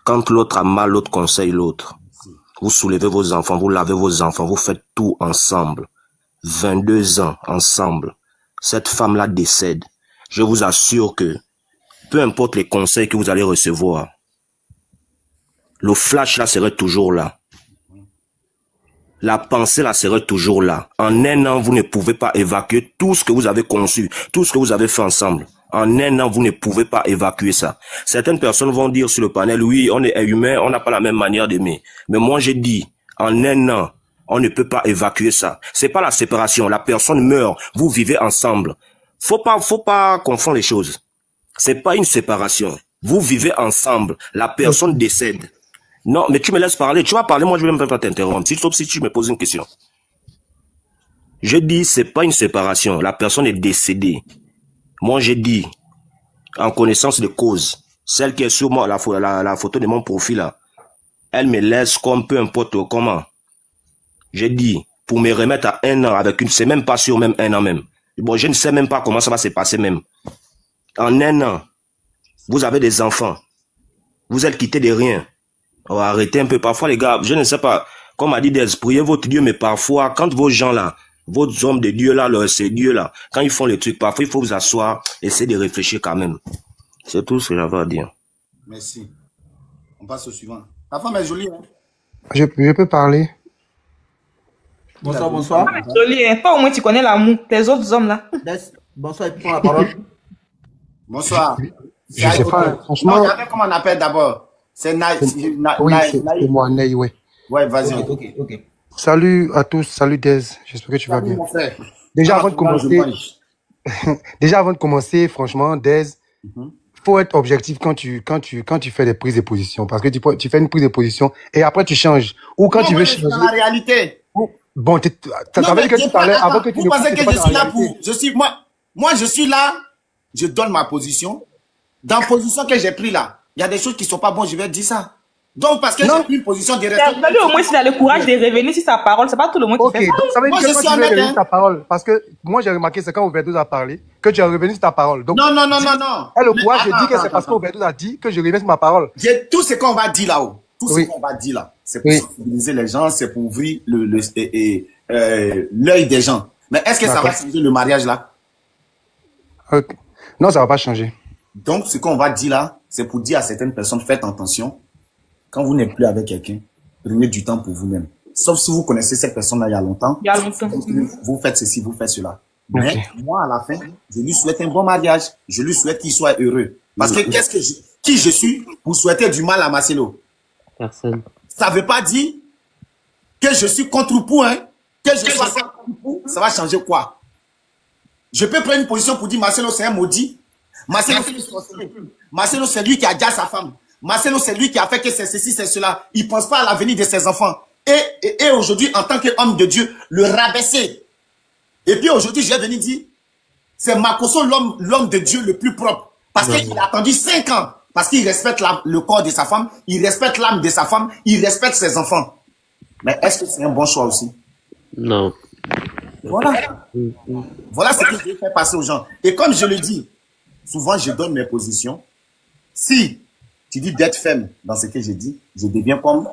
Quand l'autre a mal, l'autre conseille l'autre. Vous soulevez vos enfants, vous lavez vos enfants, vous faites tout ensemble. 22 ans ensemble. Cette femme-là décède. Je vous assure que, peu importe les conseils que vous allez recevoir, le flash là serait toujours là. La pensée là serait toujours là. En 1 an, vous ne pouvez pas évacuer tout ce que vous avez conçu, tout ce que vous avez fait ensemble. En 1 an, vous ne pouvez pas évacuer ça. Certaines personnes vont dire sur le panel, oui, on est humain, on n'a pas la même manière d'aimer. Mais moi, j'ai dit, en 1 an, on ne peut pas évacuer ça. C'est pas la séparation. La personne meurt, vous vivez ensemble. Faut pas confondre les choses. C'est pas une séparation. Vous vivez ensemble. La personne décède. Non, mais tu me laisses parler. Tu vas parler, moi je vais même pas t'interrompre. Sauf si tu me poses une question. Je dis, c'est pas une séparation. La personne est décédée. Moi j'ai dit, en connaissance de cause, celle qui est sur moi, la photo de mon profil là, elle me laisse comme peu importe comment. J'ai dit, pour me remettre à 1 an avec c'est même pas sûr, même 1 an même. Bon, je ne sais même pas comment ça va se passer même. En 1 an, vous avez des enfants. Vous êtes quittés de rien. Oh, arrêtez un peu. Parfois, les gars, je ne sais pas. Comme a dit Des, priez votre Dieu, mais parfois, quand vos gens là, vos hommes de Dieu là, ces dieux là, quand ils font les trucs, parfois, il faut vous asseoir, essayer de réfléchir quand même. C'est tout ce que j'avais à dire. Merci. On passe au suivant. Ta femme est jolie, hein? Je peux parler? Bonsoir. Jolie, hein? Pas au moins tu connais l'amour. Tes autres hommes là. Bonsoir, et prends la parole. Bonsoir. Je sais pas, franchement. Non, comment on appelle d'abord? C'est Oui, c'est moi, Ney, oui. Ouais, vas-y. Ok. Salut à tous, salut Des, j'espère que tu vas bien. Mon frère. Déjà avant de commencer, franchement, Des, faut être objectif quand tu fais des prises de position, parce que tu fais une prise de position et après tu changes. Ou quand tu veux changer. Dans la réalité. Bon, t'avais dit que tu parlais avant que tu vous pensez que je suis là pour, moi je suis là, je donne ma position. Dans la position que j'ai prise là, il y a des choses qui sont pas bonnes, je vais dire ça. Donc, parce que j'ai pris une position de respect. Au moins, s'il a le courage de revenir sur sa parole, c'est pas tout le monde qui fait ça. Donc ça veut dire que tu veux revenir sur ta parole. Parce que moi, j'ai remarqué, c'est quand Overdose a parlé, que tu es revenu sur ta parole. Donc, non. Et le courage, je dis que c'est parce qu'Overdose a dit que je reviens sur ma parole. Tout ce qu'on va dire là-haut, ce qu'on va dire là, c'est pour sensibiliser les gens, c'est pour ouvrir l'œil des gens. Mais est-ce que ça va changer le mariage là? Non, ça va pas changer. Donc, ce qu'on va dire là, c'est pour dire à certaines personnes, faites attention. Quand vous n'êtes plus avec quelqu'un, prenez du temps pour vous-même. Sauf si vous connaissez cette personne-là il y a longtemps. Vous faites ceci, vous faites cela. Mais moi, à la fin, je lui souhaite un bon mariage. Je lui souhaite qu'il soit heureux. Parce que qui je suis pour souhaiter du mal à Marcelo? Personne. Ça ne veut pas dire que je suis contre pour, hein. Que je sois contre pour, ça va changer quoi? Je peux prendre une position pour dire Marcelo, c'est un maudit. Marcelo, c'est lui qui a déjà sa femme. Marcelo, c'est lui qui a fait que c'est ceci, c'est cela. Il ne pense pas à l'avenir de ses enfants. Et aujourd'hui, en tant qu'homme de Dieu, le rabaisser. Et puis aujourd'hui, je vais venir dire, c'est Makosso l'homme de Dieu le plus propre. Parce qu'il a attendu 5 ans. Parce qu'il respecte le corps de sa femme, il respecte l'âme de sa femme, il respecte ses enfants. Mais est-ce que c'est un bon choix aussi? Non. Voilà. Voilà ce que je vais faire passer aux gens. Et comme je le dis, souvent je donne mes positions. Si tu dis d'être ferme dans ce que je dis, je deviens comme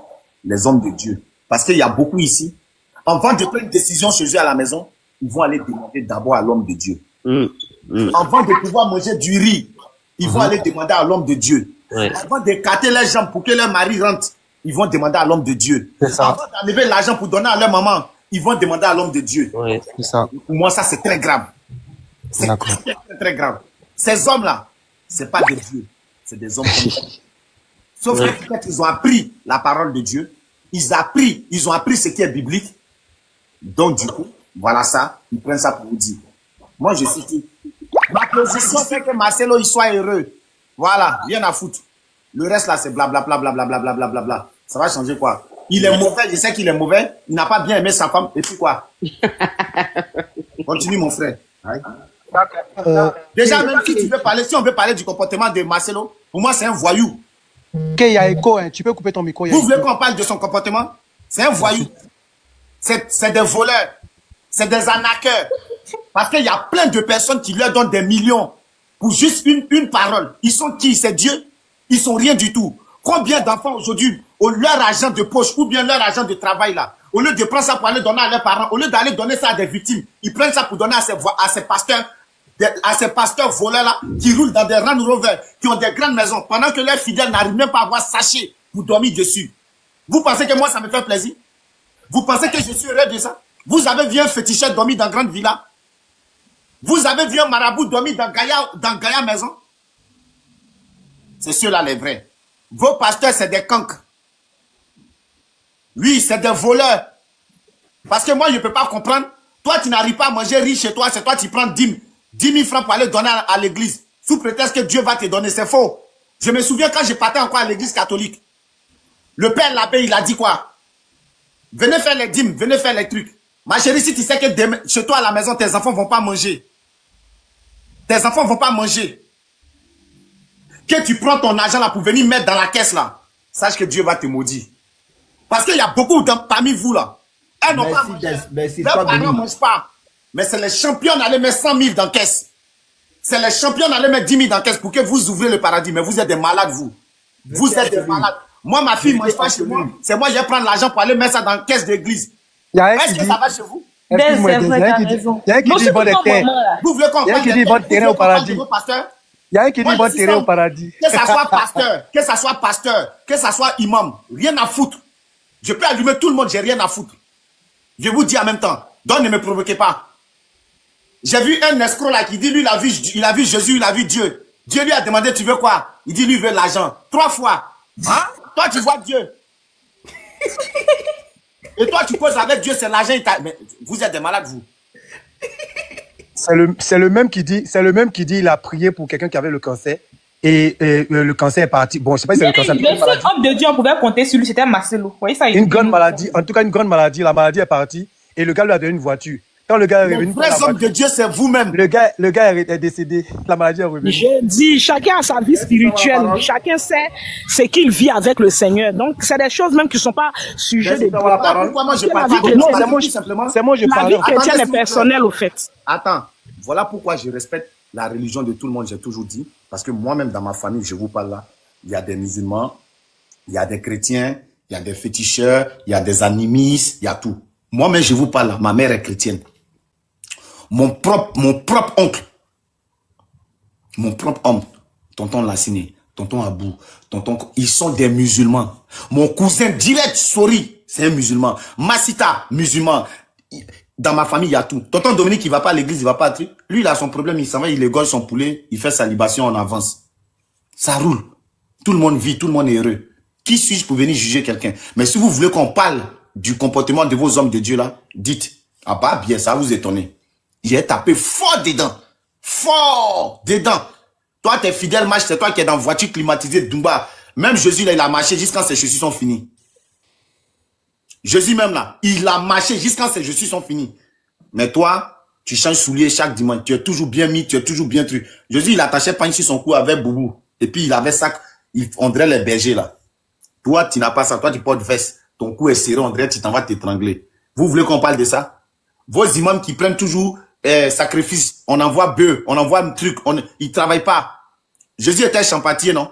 les hommes de Dieu. Parce qu'il y a beaucoup ici, avant de prendre une décision chez eux à la maison, ils vont aller demander d'abord à l'homme de Dieu. Avant de pouvoir manger du riz, ils vont aller demander à l'homme de Dieu. Avant d'écarter les jambes pour que leur mari rentre, ils vont demander à l'homme de Dieu. Avant d'enlever l'argent pour donner à leur maman, ils vont demander à l'homme de Dieu. Pour moi, ça, c'est très grave. C'est très, très grave. Ces hommes-là, c'est pas des dieux. C'est des hommes comme ça. Sauf que peut-être ils ont appris la parole de Dieu. Ils ont appris ce qui est biblique. Donc, du coup, voilà ça. Ils prennent ça pour vous dire. Moi, je suis qui? Ma position, c'est que Marcelo, il soit heureux. Voilà, rien à foutre. Le reste, là, c'est blablabla, blablabla, blablabla. Ça va changer quoi? Il est mauvais, je sais qu'il est mauvais. Il n'a pas bien aimé sa femme. Et puis quoi? Continue, mon frère. Déjà, même si tu veux parler, si on veut parler du comportement de Marcelo, pour moi, c'est un voyou. Ok, il y a écho, hein. Tu peux couper ton micro. Vous voulez qu'on parle de son comportement? C'est un voyou. C'est des voleurs. C'est des arnaqueurs. Parce qu'il y a plein de personnes qui leur donnent des millions pour juste une parole. Ils sont qui? C'est Dieu? Ils sont rien du tout. Combien d'enfants aujourd'hui, leur argent de poche ou bien leur argent de travail là, au lieu de prendre ça pour aller donner à leurs parents, au lieu d'aller donner ça à des victimes, ils prennent ça pour donner à ces pasteurs voleurs là, qui roulent dans des Range Rover, qui ont des grandes maisons, pendant que leurs fidèles n'arrivent même pas à avoir sachet pour dormir dessus. Vous pensez que moi ça me fait plaisir? Vous pensez que je suis heureux de ça? Vous avez vu un féticheur dormir dans grande villa? Vous avez vu un marabout dormir dans Gaïa maison? C'est ceux-là les vrais. Vos pasteurs, c'est des cancres. Oui, c'est des voleurs. Parce que moi, je ne peux pas comprendre. Toi, tu n'arrives pas à manger riche chez toi. C'est toi qui prends 10 000 francs pour aller donner à l'église. Sous prétexte que Dieu va te donner. C'est faux. Je me souviens quand je partais encore à l'église catholique. Le père l'abbé, il a dit quoi? Venez faire les dîmes, venez faire les trucs. Ma chérie, si tu sais que chez toi à la maison, tes enfants ne vont pas manger. Tes enfants ne vont pas manger. Que tu prends ton argent là pour venir mettre dans la caisse là, sache que Dieu va te maudire. Parce qu'il y a beaucoup parmi vous là. Elles n'ont pas mangé. Leurs parents ne mangent pas. Mais c'est les champions d'aller mettre 100 000 dans la caisse. C'est les champions d'aller mettre 10 000 dans la caisse pour que vous ouvrez le paradis. Mais vous êtes des malades, vous. Vous êtes des malades. Moi, ma fille ne mange pas chez moi. C'est moi, je vais prendre l'argent pour aller mettre ça dans la caisse d'église. Est-ce que ça va chez vous? Il y a un qui dit vendre des terres. Vous voulez qu'on parle de terrain au paradis. Il y a un qui dit vendre terrain au paradis. Que ça soit pasteur, que ça soit imam, rien à foutre. Je peux allumer tout le monde, j'ai rien à foutre. Je vous dis en même temps, donc ne me provoquez pas. J'ai vu un escroc là qui dit, lui, il a vu Jésus, il a vu Dieu. Dieu lui a demandé, tu veux quoi? Il dit, lui, il veut l'argent. 3 fois. Hein? Toi, tu vois Dieu. Et toi, tu poses avec Dieu, c'est l'argent. Mais vous êtes des malades, vous. C'est le même qui dit, il a prié pour quelqu'un qui avait le cancer. Et le cancer est parti. Bon, je sais pas si c'est le cancer. Le seul homme de Dieu, on pouvait compter sur lui, c'était Marcelo. Vous voyez ça? Une grande maladie. En tout cas, une grande maladie. La maladie est partie. Et le gars lui a donné une voiture. Quand le gars est revenu. Le vrai homme de Dieu, c'est vous-même. Le gars est décédé. La maladie est revenue. Je dis, chacun a sa vie spirituelle. Chacun sait ce qu'il vit avec le Seigneur. Donc, c'est des choses même qui ne sont pas sujets de droit. Pourquoi moi je parle? C'est moi, je parle. La vie chrétienne est personnelle, au fait. Attends. Voilà pourquoi je respecte la religion de tout le monde, j'ai toujours dit. Parce que moi-même, dans ma famille, je vous parle là, il y a des musulmans, il y a des chrétiens, il y a des féticheurs, il y a des animistes, il y a tout. Moi-même, je vous parle là, ma mère est chrétienne. Mon propre oncle, mon propre homme, tonton Lassine, tonton Abou, tonton... Ils sont des musulmans. Mon cousin direct, Sori, c'est un musulman. Massita, musulman. Dans ma famille, il y a tout. Tonton Dominique, il va pas à l'église, il va pas à truc. Lui, il a son problème, il s'en va, il égorge son poulet, il fait sa libation en avance. Ça roule. Tout le monde vit, tout le monde est heureux. Qui suis-je pour venir juger quelqu'un? Mais si vous voulez qu'on parle du comportement de vos hommes de Dieu là, dites. Ah bah bien, ça va vous étonner. J'ai tapé fort dedans. Fort dedans. Toi, t'es fidèle, match, c'est toi qui es dans voiture climatisée de Dumba. Même Jésus, là, il a marché jusqu'à ses chaussures sont finies. Jésus même là, il a marché jusqu'à ses chaussures sont finies. Mais toi, tu changes souliers chaque dimanche. Tu es toujours bien mis, tu es toujours bien truc. Jésus, il attachait pas sur son cou avec Boubou. Et puis, il avait ça, on dirait les bergers là. Toi, tu n'as pas ça. Toi, tu portes veste. Ton cou est serré, on dirait tu t'en vas t'étrangler. Vous voulez qu'on parle de ça? Vos imams qui prennent toujours sacrifice, on envoie bœuf, on envoie un truc, ils ne travaillent pas. Jésus était champatier, non?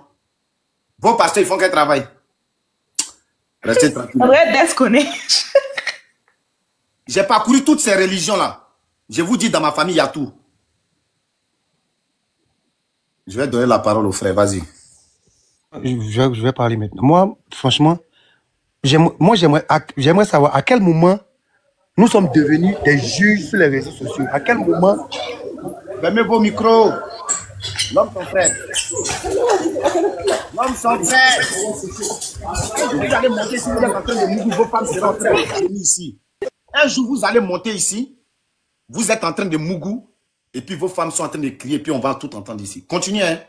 Vos pasteurs, ils font quel travail? Restez tranquille. On devrait déconner. J'ai parcouru toutes ces religions-là. Je vous dis, dans ma famille, il y a tout. Je vais donner la parole au frère, vas-y. Je vais parler maintenant. Moi, franchement, j'aimerais savoir à quel moment nous sommes devenus des juges sur les réseaux sociaux. À quel moment... Fermez vos micros. L'homme son frère. L'homme son frère. Vous allez monter ici, vous êtes en train de mourir, vos femmes seront en train de venir ici. Un jour, vous allez monter ici, vous êtes en train de mougou, et puis vos femmes sont en train de crier, puis on va tout entendre ici. Continuez, hein.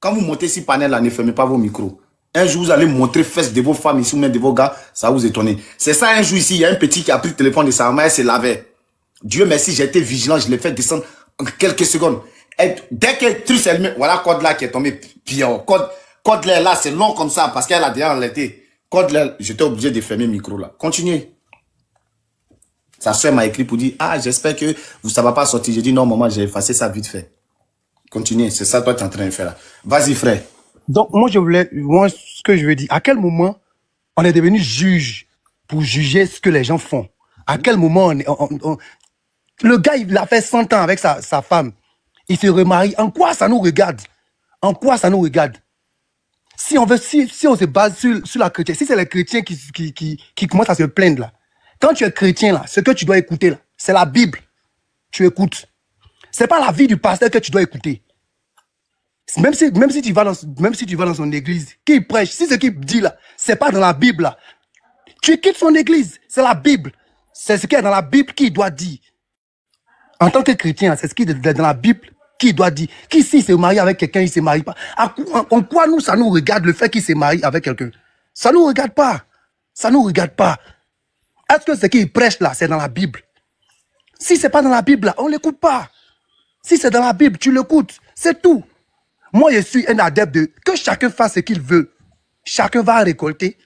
Quand vous montez ici, panel, là, ne fermez pas vos micros. Un jour, vous allez montrer fesses de vos femmes ici, ou même de vos gars, ça va vous étonner. C'est ça, un jour ici, il y a un petit qui a pris le téléphone de sa mère, elle se lavait. Dieu merci, j'ai été vigilant, je l'ai fait descendre en quelques secondes. Et dès que le truc s'est allumé, voilà code là qui est tombé. Puis code là, c'est long comme ça, parce qu'elle a déjà enlevé. Code là, j'étais obligé de fermer le micro là. Continuez. Sa soeur m'a écrit pour dire, ah, j'espère que vous ne savez pas sortir. J'ai dit, non, maman, j'ai effacé ça vite fait. Continuez, c'est ça toi tu es en train de faire là. Vas-y, frère. Donc, moi, ce que je veux dire, à quel moment on est devenu juge pour juger ce que les gens font? À quel moment le gars, il a fait 100 ans avec sa femme. Il se remarie. En quoi ça nous regarde? En quoi ça nous regarde? Si on se base sur la chrétienne, si c'est les chrétiens qui commencent à se plaindre là, quand tu es chrétien là, ce que tu dois écouter là, c'est la Bible. Tu écoutes. C'est pas la vie du pasteur que tu dois écouter. Même si tu vas dans son église, qu'il prêche, si ce qu'il dit là, c'est pas dans la Bible là, tu quittes son église. C'est la Bible. C'est ce qui est dans la Bible qu'il doit dire. En tant que chrétien, c'est ce qui est dans la Bible qu'il doit dire. Qui s'il se marie avec quelqu'un, il se marie pas. En quoi nous, ça nous regarde le fait qu'il se marie avec quelqu'un? Ça nous regarde pas. Ça nous regarde pas. Est-ce que ce qu'il prêche là, c'est dans la Bible? Si c'est pas dans la Bible là, on l'écoute pas. Si c'est dans la Bible, tu l'écoutes. C'est tout. Moi, je suis un adepte de que chacun fasse ce qu'il veut. Chacun va récolter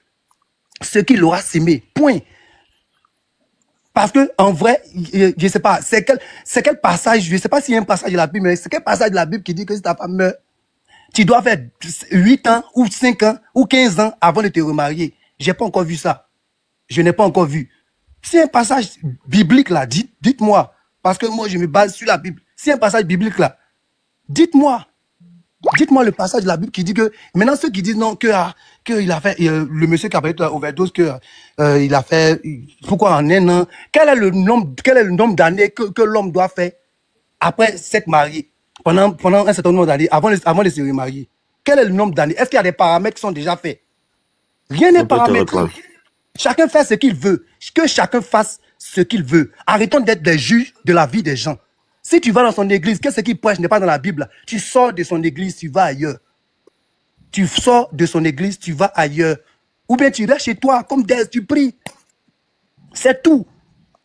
ce qu'il aura semé. Point. Parce que en vrai, je sais pas, c'est quel passage, je sais pas s'il y a un passage de la Bible, mais c'est quel passage de la Bible qui dit que si ta femme meurt, tu dois faire 8 ans, ou 5 ans, ou 15 ans avant de te remarier. J'ai pas encore vu ça. Je n'ai pas encore vu. Si un passage biblique là, dites-moi. Parce que moi, je me base sur la Bible. Si un passage biblique là, dites-moi. Dites-moi le passage de la Bible qui dit que... Maintenant, ceux qui disent non, que il a fait... le monsieur qui a fait l'overdose, il a fait... Pourquoi en un an? Quel est le nombre d'années que l'homme doit faire après s'être marié? Pendant un certain nombre d'années, avant de se remarier. Quel est le nombre d'années? Est-ce qu'il y a des paramètres qui sont déjà faits? Rien n'est paramétré. Chacun fait ce qu'il veut. Que chacun fasse ce qu'il veut. Arrêtons d'être des juges de la vie des gens. Si tu vas dans son église, qu'est-ce qu'il prêche n'est pas dans la Bible. Tu sors de son église, tu vas ailleurs. Tu sors de son église, tu vas ailleurs. Ou bien tu restes chez toi, comme Dez, tu pries. C'est tout.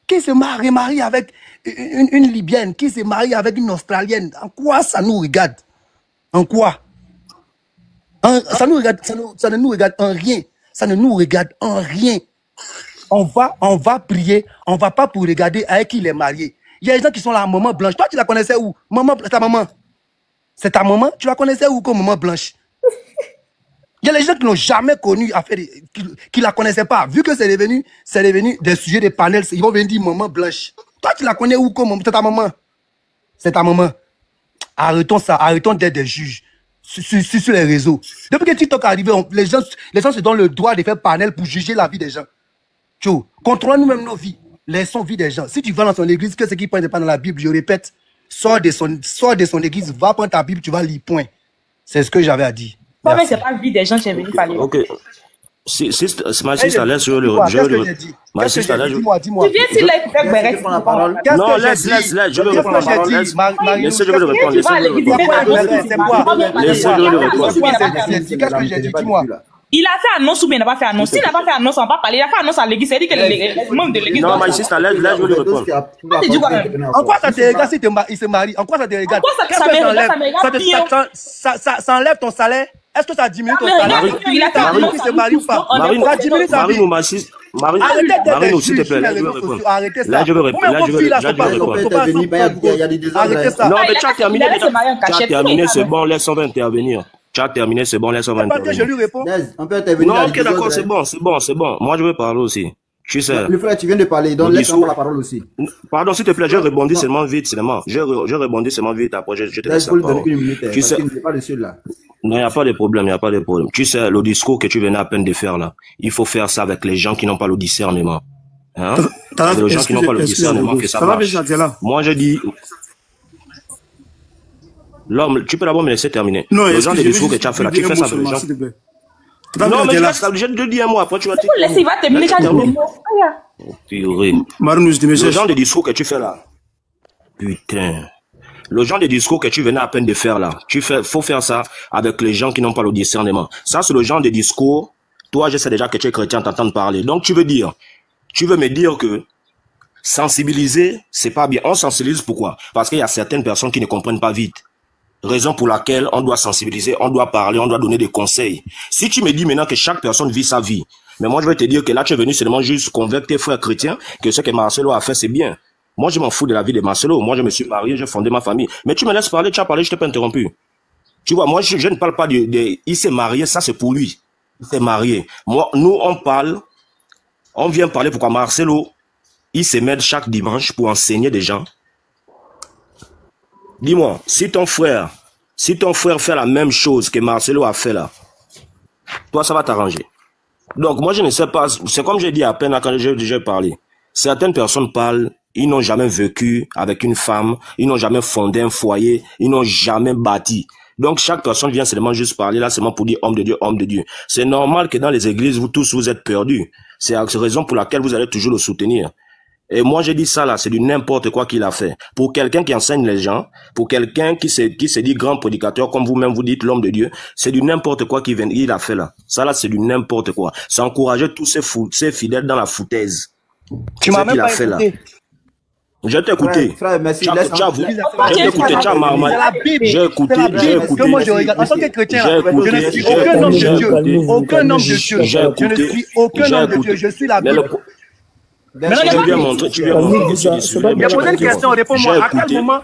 Qui se marie avec une Libyenne, qui se marie avec une Australienne, en quoi ça nous regarde? En quoi? Ça ne nous regarde en rien. Ça ne nous regarde en rien. On va prier, on va pas pour regarder avec qui il est marié. Il y a des gens qui sont là, maman blanche. Toi, tu la connaissais où? Ta maman. C'est ta maman? Tu la connaissais où comme maman blanche? Il y a des gens qui n'ont jamais connu, qui la connaissaient pas. Vu que c'est devenu des sujets de panel, ils vont venir dire maman blanche. Toi, tu la connais où comme maman? C'est ta maman. C'est ta maman. Arrêtons ça. Arrêtons d'être des juges. sur les réseaux. Depuis que TikTok est arrivé, les gens se donnent le droit de faire panel pour juger la vie des gens. Tu vois, contrôlons nous-mêmes nos vies. Laissons vie des gens. Si tu vas dans son église, que ce qui pointe pas dans la Bible, je répète, sors de son église, va prendre ta Bible, tu vas lire, point. C'est ce que j'avais à dire. Non, mais c'est pas la vie des gens qui est venu parler. Ok. Ma sister, laisse ma sister, laisse. Dis-moi. Tu viens s'il a écouté Bérec. Non, laisse, je veux répondre à la parole. Laissez, je veux répondre. Laissez-le répondre. Qu'est-ce que j'ai dit? Dis-moi. Il a fait annonce ou bien il n'a pas fait annonce. S'il n'a pas fait annonce, on va pas parler. Il a fait annonce à l'église. C'est-à-dire que les membres de l'église. Non, ma sister, là, je veux lui répondre. En quoi ça te regarde si il se marie? En quoi ça te regarde? Ça enlève ton salaire? Est-ce que ça diminue ton salaire? Il se marie ou pas? Ça diminue sa vie. Marine, s'il te plaît, là, je veux répondre. Là, je veux répondre. Arrêtez ça. Non, mais tu as terminé, c'est bon, laisse-on intervenir. Tu as terminé, c'est bon, laisse-on intervenir. Je lui réponds. Non, ok, d'accord, c'est bon. Moi, je veux parler aussi. Tu sais. Le frère, tu viens de parler, donc laisse-moi la parole aussi. Pardon, s'il te plaît, je rebondis seulement vite, seulement. Je rebondis seulement vite, après, je te laisse la parole. Tu sais. Non, il n'y a pas de problème, Tu sais, le discours que tu venais à peine de faire là, il faut faire ça avec les gens qui n'ont pas le discernement. Hein? Les gens qui n'ont pas le discernement, que ça marche. Moi, je dis... L'homme, tu peux d'abord me laisser terminer. Non, le genre de discours que tu as fait là, tu fais ça avec les gens. Non, mais je dis un mot, après tu vas te... Il va terminer quand le genre de discours que tu fais là. Putain. Le genre de discours que tu venais à peine de faire là. Faut faire ça avec les gens qui n'ont pas le discernement. Ça, c'est le genre de discours. Toi, je sais déjà que tu es chrétien, t'entends parler. Donc, tu veux me dire que sensibiliser, c'est pas bien. On sensibilise pourquoi? Parce qu'il y a certaines personnes qui ne comprennent pas vite. Raison pour laquelle on doit sensibiliser, on doit parler, on doit donner des conseils. Si tu me dis maintenant que chaque personne vit sa vie, mais moi je vais te dire que là tu es venu seulement juste convaincre tes frères chrétiens que ce que Marcelo a fait c'est bien. Moi je m'en fous de la vie de Marcelo, moi je me suis marié, j'ai fondé ma famille. Mais tu me laisses parler, tu as parlé, je t'ai pas interrompu. Tu vois, moi je ne parle pas il s'est marié, ça c'est pour lui. Il s'est marié. Moi, nous on vient parler pourquoi Marcelo, il se met chaque dimanche pour enseigner des gens. Dis-moi, si ton frère fait la même chose que Marcelo a fait là, toi, ça va t'arranger. Donc, moi, je ne sais pas, c'est comme j'ai dit à peine quand j'ai déjà parlé. Certaines personnes parlent, ils n'ont jamais vécu avec une femme, ils n'ont jamais fondé un foyer, ils n'ont jamais bâti. Donc, chaque personne vient seulement juste parler là, seulement pour dire homme de Dieu, homme de Dieu. C'est normal que dans les églises, vous tous, vous êtes perdus. C'est la raison pour laquelle vous allez toujours le soutenir. Et moi, j'ai dit ça là, c'est du n'importe quoi qu'il a fait. Pour quelqu'un qui enseigne les gens, pour quelqu'un qui se dit grand prédicateur, comme vous-même vous dites l'homme de Dieu, c'est du n'importe quoi qu'il a fait là. Ça là, c'est du n'importe quoi. Ça encourageait tous ces fidèles dans la foutaise. Tu m'as même pas écouté. Là. Je t'ai écouté. Frère, merci. J'ai écouté, tu as marmé. J'ai écouté. Moi, je regarde. En tant que chrétien, je ne suis aucun homme de Dieu. Aucun homme de Dieu. Je ne suis aucun homme de Dieu. Je suis la Bible. Tu viens montrer. Il a posé une question, réponds-moi. À quel moment,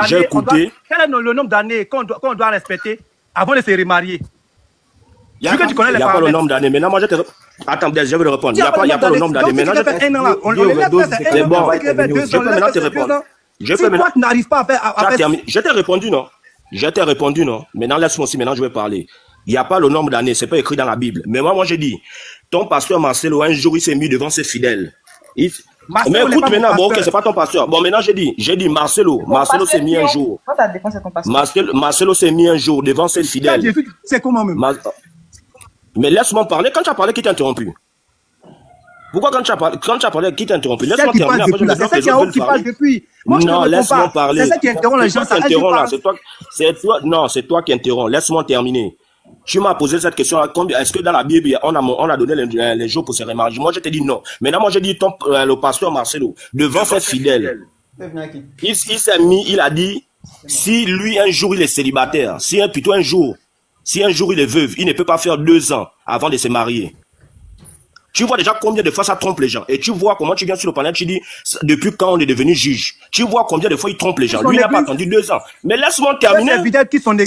quel est le nombre d'années qu'on doit respecter avant de se remarier? Il n'y a pas le nombre d'années. Maintenant, moi, je te... Attends, je vais le répondre. Il n'y a pas le nombre d'années. Maintenant, je te... C'est bon. Je peux maintenant te répondre. Si toi, tu n'arrives pas à faire... Je t'ai répondu, non? Maintenant, laisse-moi aussi. Maintenant, je vais parler. Il n'y a pas le nombre d'années. C'est pas écrit dans la Bible. Mais moi, j'ai dit, ton pasteur Marcelo, un jour, il s'est mis devant ses fidèles. Mais écoute maintenant, bon, ok, c'est pas ton pasteur. Bon, maintenant, j'ai dit, Marcelo s'est mis un jour. Marcelo s'est mis un jour devant ses fidèles. C'est comment même? Mais laisse-moi parler. Quand tu as parlé, qui t'a interrompu? Pourquoi quand tu as parlé, qui t'a interrompu? Laisse-moi terminer. C'est ça qui parle depuis. Non, laisse-moi parler. C'est ça qui interrompt les gens. C'est toi qui interromps. Laisse-moi terminer. Tu m'as posé cette question, est-ce que dans la Bible, on a donné les jours pour se remarier? Moi, je t'ai dit non. Maintenant, moi, j'ai dit, le pasteur Marcelo, devant ses fidèles, il s'est mis, il a dit, si lui, un jour, il est célibataire, si un jour, il est veuve, il ne peut pas faire 2 ans avant de se marier. Tu vois déjà combien de fois ça trompe les gens. Et tu vois comment tu viens sur le panel, tu dis, depuis quand on est devenu juge. Tu vois combien de fois il trompe les gens. Lui n'a pas attendu 2 ans. Mais laisse-moi terminer.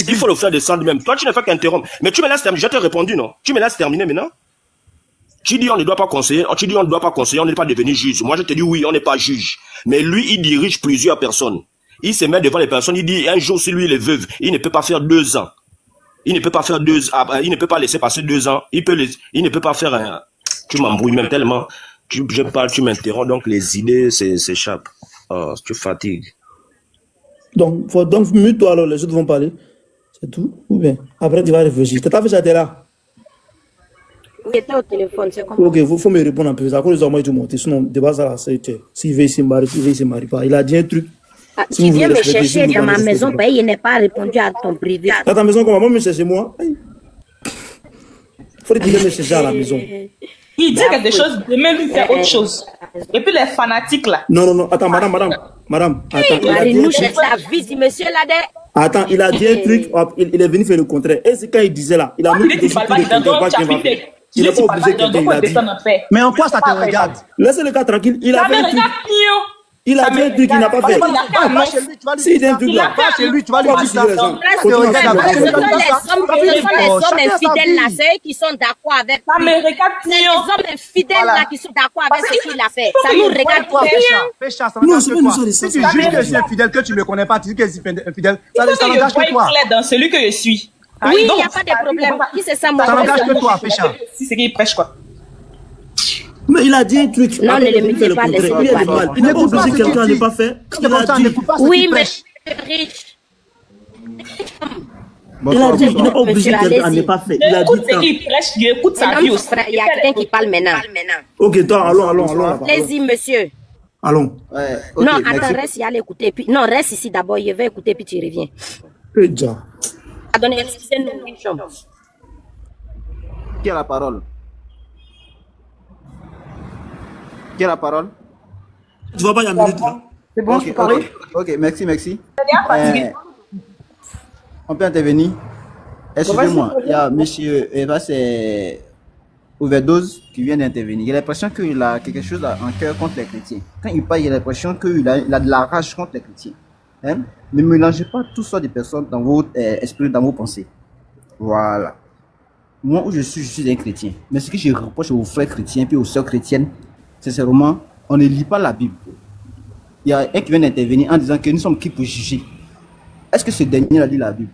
Il faut le faire descendre même. Toi, tu ne fais qu'interrompre. Mais tu me laisses terminer. Je t'ai répondu, non? Tu me laisses terminer maintenant? Tu dis, on ne doit pas conseiller. Tu dis, on ne doit pas conseiller. On n'est pas devenu juge. Moi, je te dis, oui, on n'est pas juge. Mais lui, il dirige plusieurs personnes. Il se met devant les personnes. Il dit, un jour, si lui, il est veuve, il ne peut pas faire 2 ans. Il ne peut pas faire il ne peut pas laisser passer 2 ans. Il ne peut pas faire un... Tu m'embrouilles même tellement. Je parle, tu m'interromps, donc les idées s'échappent. Oh, tu fatigues. Donc, mute-toi alors, les autres vont parler. C'est tout? Ou bien? Après, tu vas réfléchir. T'as fait ça, t'es là? Oui, j'étais au téléphone, c'est comme... Ok, faut me répondre un peu. C'est à cause des hommes, ils ont monté. Sinon, de base, là, c'est... S'il veut, il se marie pas. Il a dit un truc. Tu viens me chercher dans ma maison, il n'est pas répondu à ton privé. Dans ta maison, comment? Moi, me chercher moi? Faut dire qu'il me chercher à la maison. Il dit quelque chose, de même lui faire autre chose. Et puis les fanatiques là. Non, attends, madame. Attends, nous cherche la vie du monsieur là. Attends, il a dit un truc, il est venu faire le contraire. Et c'est quand il disait là, il a mis des choses. Il n'est pas obligé de mais en quoi ça te regarde? Laissez le gars tranquille. Il a fait un truc. Il a dit un truc qu'il n'a pas fait. Si il a un truc là, chez lui, tu vas lui dire ça. Ce sont les hommes infidèles là, c'est eux qui sont d'accord avec lui. Les hommes infidèles là qui sont d'accord avec ce qu'il a fait. Ça nous regarde pas bien. Non, si tu juges que je suis infidèle, que tu ne me connais pas, tu dis que je suis infidèle, ça n'engage que toi. Dans celui que je suis. Oui, il n'y a pas de problème. Qui c'est ça, moi? Ça n'engage que toi, Pécha. Si c'est qu'il prêche quoi. Mais il a dit un truc. Non, ne le mettez pas, il n'est pas obligé que quelqu'un n'ait pas fait. Il a dit. Oui, mais riche. Il a dit qu'il n'est pas obligé que quelqu'un n'ait pas fait. Il a dit ça. Écoute sa vie aussi. Il y a quelqu'un qui parle maintenant. Ok, toi, allons. Allez-y, monsieur. Allons. Non, attends, reste y aller écouter. Puis, non, reste ici d'abord, je vais écouter, puis tu reviens. Déjà. Excusez-nous. Qui a la parole? Qui a la parole? Tu vois pas, il y a une minute là. C'est bon, je peux parler? Ok, merci. On peut intervenir? Excusez-moi, il y a monsieur Eva, c'est Overdose qui vient d'intervenir. Il a l'impression qu'il a quelque chose en cœur contre les chrétiens. Quand il parle, il a l'impression qu'il a de la rage contre les chrétiens. Hein? Ne mélangez pas toutes sortes de personnes dans votre esprit, dans vos pensées. Voilà. Moi, où je suis un chrétien. Mais ce que je reproche aux frères chrétiens et aux sœurs chrétiennes, sincèrement, on ne lit pas la Bible. Il y a un qui vient d'intervenir en disant que nous sommes qui pour juger. Est-ce que ce dernier a lu la Bible?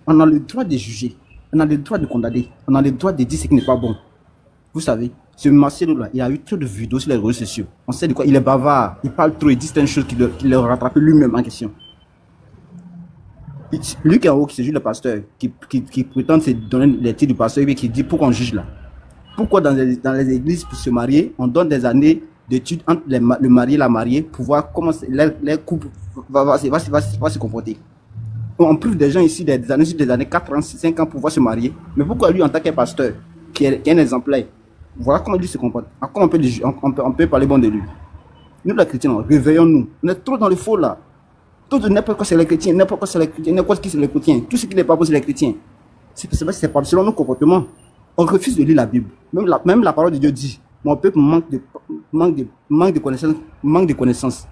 On a le droit de juger. On a le droit de condamner. On a le droit de dire ce qui n'est pas bon. Vous savez, ce Marcelo-là, il a eu trop de vidéos sur les réseaux sociaux. On sait de quoi il est bavard. Il parle trop. Il dit certaines choses qui le rattrape lui-même en question. Lui qui est en haut, qui se juge le pasteur, qui prétend se donner les titres du pasteur, et qui dit pourquoi on juge là. Pourquoi dans les églises, pour se marier, on donne des années d'études entre le marié et la mariée pour voir comment les couples va se comporter. On prive des gens ici des années 4 ans, 5 ans pour pouvoir se marier. Mais pourquoi lui, en tant que pasteur, qui est un exemplaire, voilà comment lui se comporte. Comment on peut parler bon de lui. Nous, les chrétiens, réveillons-nous. On est trop dans le faux là. Tout n'importe quoi c'est les chrétiens, n'importe quoi c'est les chrétiens, n'importe qui c'est les chrétiens. Tout ce qui n'est pas bon c'est les chrétiens. C'est pas selon nos comportements. On refuse de lire la Bible. Même la parole de Dieu dit, mon peuple manque de connaissances.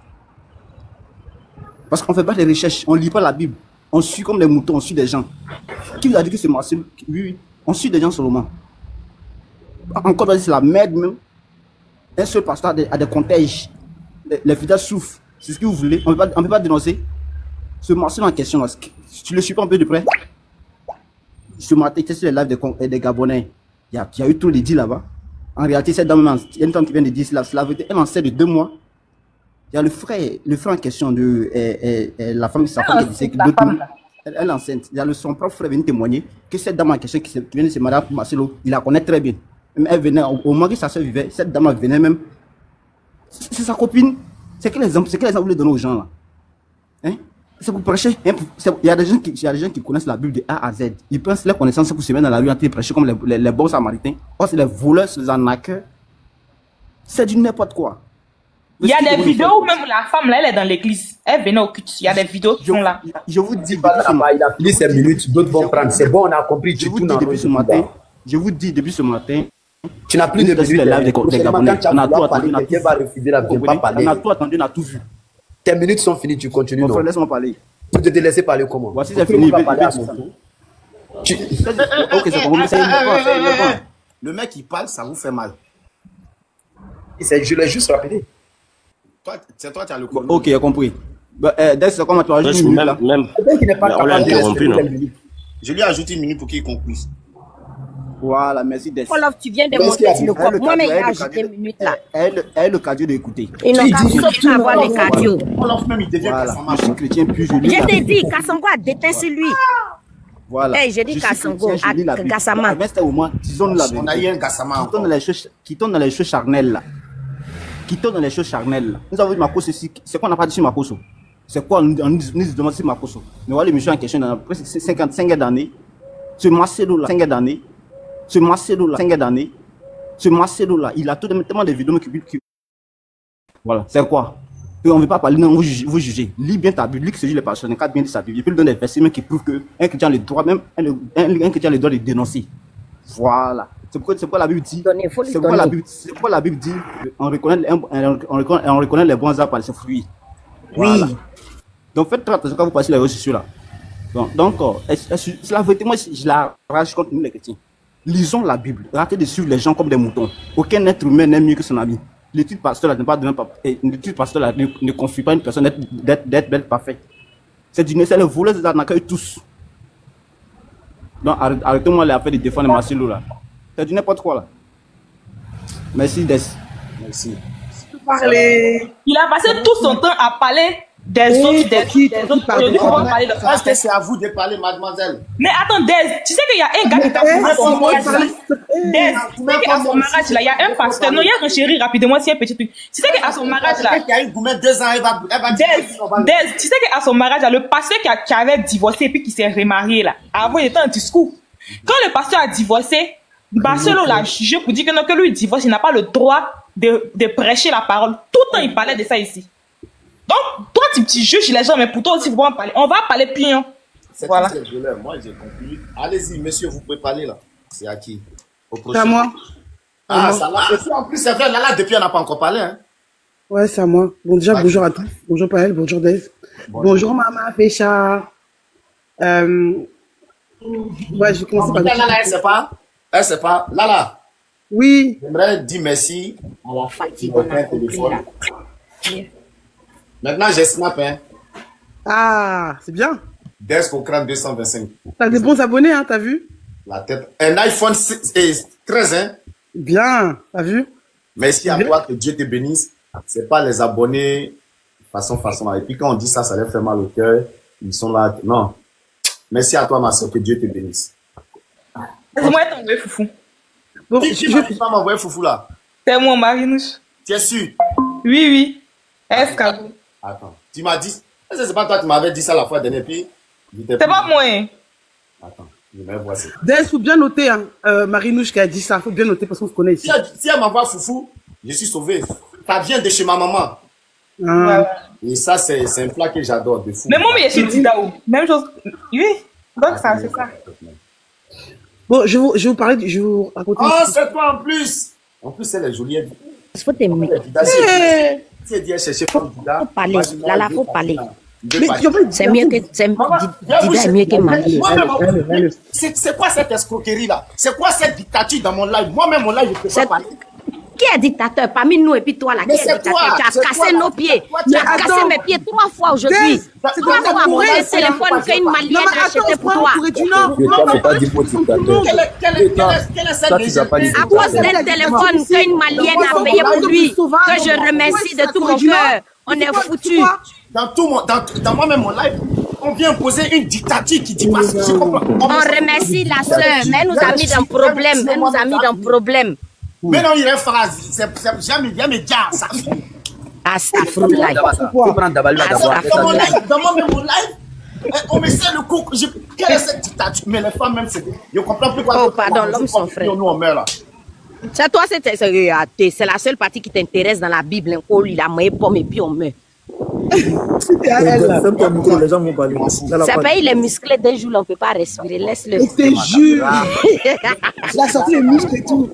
Parce qu'on ne fait pas des recherches, on ne lit pas la Bible. On suit comme des moutons, on suit des gens. Qui vous a dit que c'est Marcel? Oui, on suit des gens seulement. Encore c'est la merde même. Un seul pasteur a des comptages. Les fidèles souffrent. C'est ce que vous voulez. On ne peut pas dénoncer. Ce Marcel en question, là, tu le suis pas un peu de près? Ce matin, il était sur les lives des Gabonais. Il y a eu tous les dits là-bas. En réalité, cette dame, il y a une femme qui vient de dire cela. Elle en sait de 2 mois. Il y a le frère en question de la femme, sa femme qui disait que elle est enceinte. Il y a son propre frère venu témoigner que cette dame en question qui vient de se marier pour Marcelo, il la connaît très bien. Elle venait, au moment que sa soeur vivait, cette dame venait même. C'est sa copine. C'est quel exemple vous voulez donner aux gens là? Hein? C'est pour prêcher. Il y a des gens qui connaissent la Bible de A à Z. Ils pensent les connaissances pour se mettre dans la rue en train de prêcher comme les bons samaritains. Or, c'est les voleurs, c'est les arnaqueurs. C'est du n'importe quoi. Il y a des vidéos où même la femme là, elle est dans l'église. Elle venait au culte. Il y a des vidéos qui sont là. Je vous dis, il a fini 5 minutes, d'autres vont prendre. C'est bon, on a compris. Je vous dis depuis ce matin. Tu n'as plus de minutes. On a tout attendu, on a tout vu. Tes minutes sont finies, tu continues. Mon frère, laisse-moi parler. Tu te laisser parler comment? Voici, c'est fini. Ok, c'est bon. Le mec qui parle, ça vous fait mal. Je l'ai juste répété. C'est toi qui as le coup. Ok, j'ai compris. Dès c'est comment tu as juste même on l'a interrompu, non? Je lui ai ajouté 1 minute pour qu'il concluse. Voilà, merci Des. Olof, tu viens de monter sur le corps. Moi-même, il a ajouté 1 minute là. Elle le cadio d'écouter. Ils n'ont qu'à sauf avoir les cardio. Olof même, il devient je suis chrétien, puis je lis. Je t'ai dit, Kassongo a déteint sur lui. Voilà. Hey, j'ai dit Kassongo à Gassama. On a eu un Gassama. Qui tourne dans les choses charnelles là. Qui tourne dans les choses charnelles là. Nous avons vu Makoso ici. C'est quoi on n'a pas dit sur Makoso? C'est quoi on nous demande sur Makoso? Mais voilà, les messieurs en question dans presque 55 d'années. Ce Marcelo là, 5 d'années. Ce Marcelo là, 5 d'années. Ce Marcelo là, il a tellement de vidéos qui... Voilà, c'est quoi? Et on ne veut pas parler, non, vous jugez. Lis bien ta Bible, lis que c'est juste les personnes, un cadre bien de sa Bible. Et puis il donne des versets même qui prouvent qu'un chrétien a le droit, même un chrétien a le droit de dénoncer. Voilà. C'est pourquoi la Bible dit. C'est pourquoi la Bible dit on reconnaît les bons arbres par ses fruits. Voilà. Oui. Donc faites très attention quand vous passez les réseaux sociaux là. Donc c'est la vérité, moi je la rage contre nous les chrétiens. Lisons la Bible. Arrêtez de suivre les gens comme des moutons. Aucun être humain n'est mieux que son ami. L'étude pastorale ne confie pas une personne d'être parfaite. C'est le volet de l'accueil tous. Donc arrêtez-moi l'affaire de défendre Marcelo là. C'est du n'importe quoi là. Merci Des. Merci. Il a passé tout son temps à parler des autres, des autres. Aujourd'hui, on va parler de ça. Est-ce que c'est à vous de parler, mademoiselle? Mais attends, Des, tu sais qu'il y a un gars qui t'a fait son mariage là. Des, tu sais qu'à son mariage là, il y a un pasteur. Non, il y a un chéri rapidement, c'est un petit truc. Tu sais qu'à son mariage là. Il y a une gourmet 2 ans, elle va Des, tu sais qu'à son mariage là, le pasteur qui avait divorcé et puis qui s'est remarié là, avant il était en discours. Quand le pasteur a divorcé, Marcelo l'a jugé pour dire que non, que lui il divorce, il n'a pas le droit de prêcher la parole. Tout le temps il parlait de ça ici. Donc, toi, tu juges les gens, mais pour toi aussi, vous pouvez en parler. On va parler pion. Voilà. Moi, j'ai compris. Allez-y, monsieur, vous pouvez parler là. C'est à qui? C'est à moi. Ah, ça va. Et puis, en plus, c'est vrai, là, depuis, on n'a pas encore parlé. Hein. Ouais, c'est à moi. Bon, déjà, bonjour à tous. Bonjour, Paël. Bonjour, Des. Bonjour, Maman Pécha. Ouais, je commence par... Lala, elle sait pas. Elle sait pas. Lala. Oui. J'aimerais dire merci à la fatigue de mon téléphone. Maintenant, j'ai Snap, hein. Ah, c'est bien. Desco Crâne 225. T'as des bons abonnés, hein, t'as vu? La tête. Un iPhone 13, hein. Bien, t'as vu? Merci à toi, que Dieu te bénisse. C'est pas les abonnés façon. Et puis quand on dit ça, ça leur fait mal au cœur. Ils sont là. Non. Merci à toi, ma soeur, que Dieu te bénisse. Laisse-moi t'envoyer foufou. Bon, qui ne pas m'envoyer foufou là? C'est moi, Marinouche. Tu es sûr? Oui. Est-ce que... Attends, tu m'as dit... Est-ce que c'est pas toi qui m'avais dit ça la fois dernière, puis... C'est pas moi. Attends, je vais voir ça. Des, faut bien noter, hein. Marinouche qui a dit ça, faut bien noter parce qu'on se connaît ici. Si elle m'envoie foufou, je suis sauvé. Ça vient de chez ma maman. Ouais. Et ça, c'est un plat que j'adore de fou. Mais moi, je suis Didaou. Même chose. Oui, donc ça, c'est ça. Bon, je vais vous parler, je vais vous raconter... Oh, c'est toi en plus! En plus, elle est jolie. Il faut t'aimer. Si elle dit à chercher pour Dida, parler. Là, faut parler. C'est mieux que Dida est mieux que Marie. C'est quoi cette escroquerie là? C'est quoi cette dictature dans mon live? Moi-même, mon live, je peux pas parler. Qui est dictateur parmi nous et puis toi là? Qui est dictateur? Tu as cassé nos pieds. Tu as cassé mes pieds 3 fois aujourd'hui. 3 fois pour un téléphone qu'une malienne a acheté pour toi. À cause d'un téléphone qu'une malienne a payé pour lui, que je remercie de tout mon cœur. On est foutu. Dans moi-même mon live, on vient poser une dictature qui dit pas ce que je comprends. On remercie la sœur, mais elle nous a mis dans problème. Elle nous a mis dans problème. Mais non, il y a une phrase. C'est jamais dire ça. Astafroullah. Dans moi-même mon live, on me sait le coup. Quelle est cette dictature? Mais les femmes même, je comprends plus quoi. Oh, pardon, l'homme son frère. Nous, on meurt là. C'est toi, c'est la seule partie qui t'intéresse dans la Bible. Il a moyen pomme et puis on meurt. Ça paye les muscles d'un jour, on ne peut pas respirer. Laisse-le. Je te jure. Il a sorti les muscles et tout.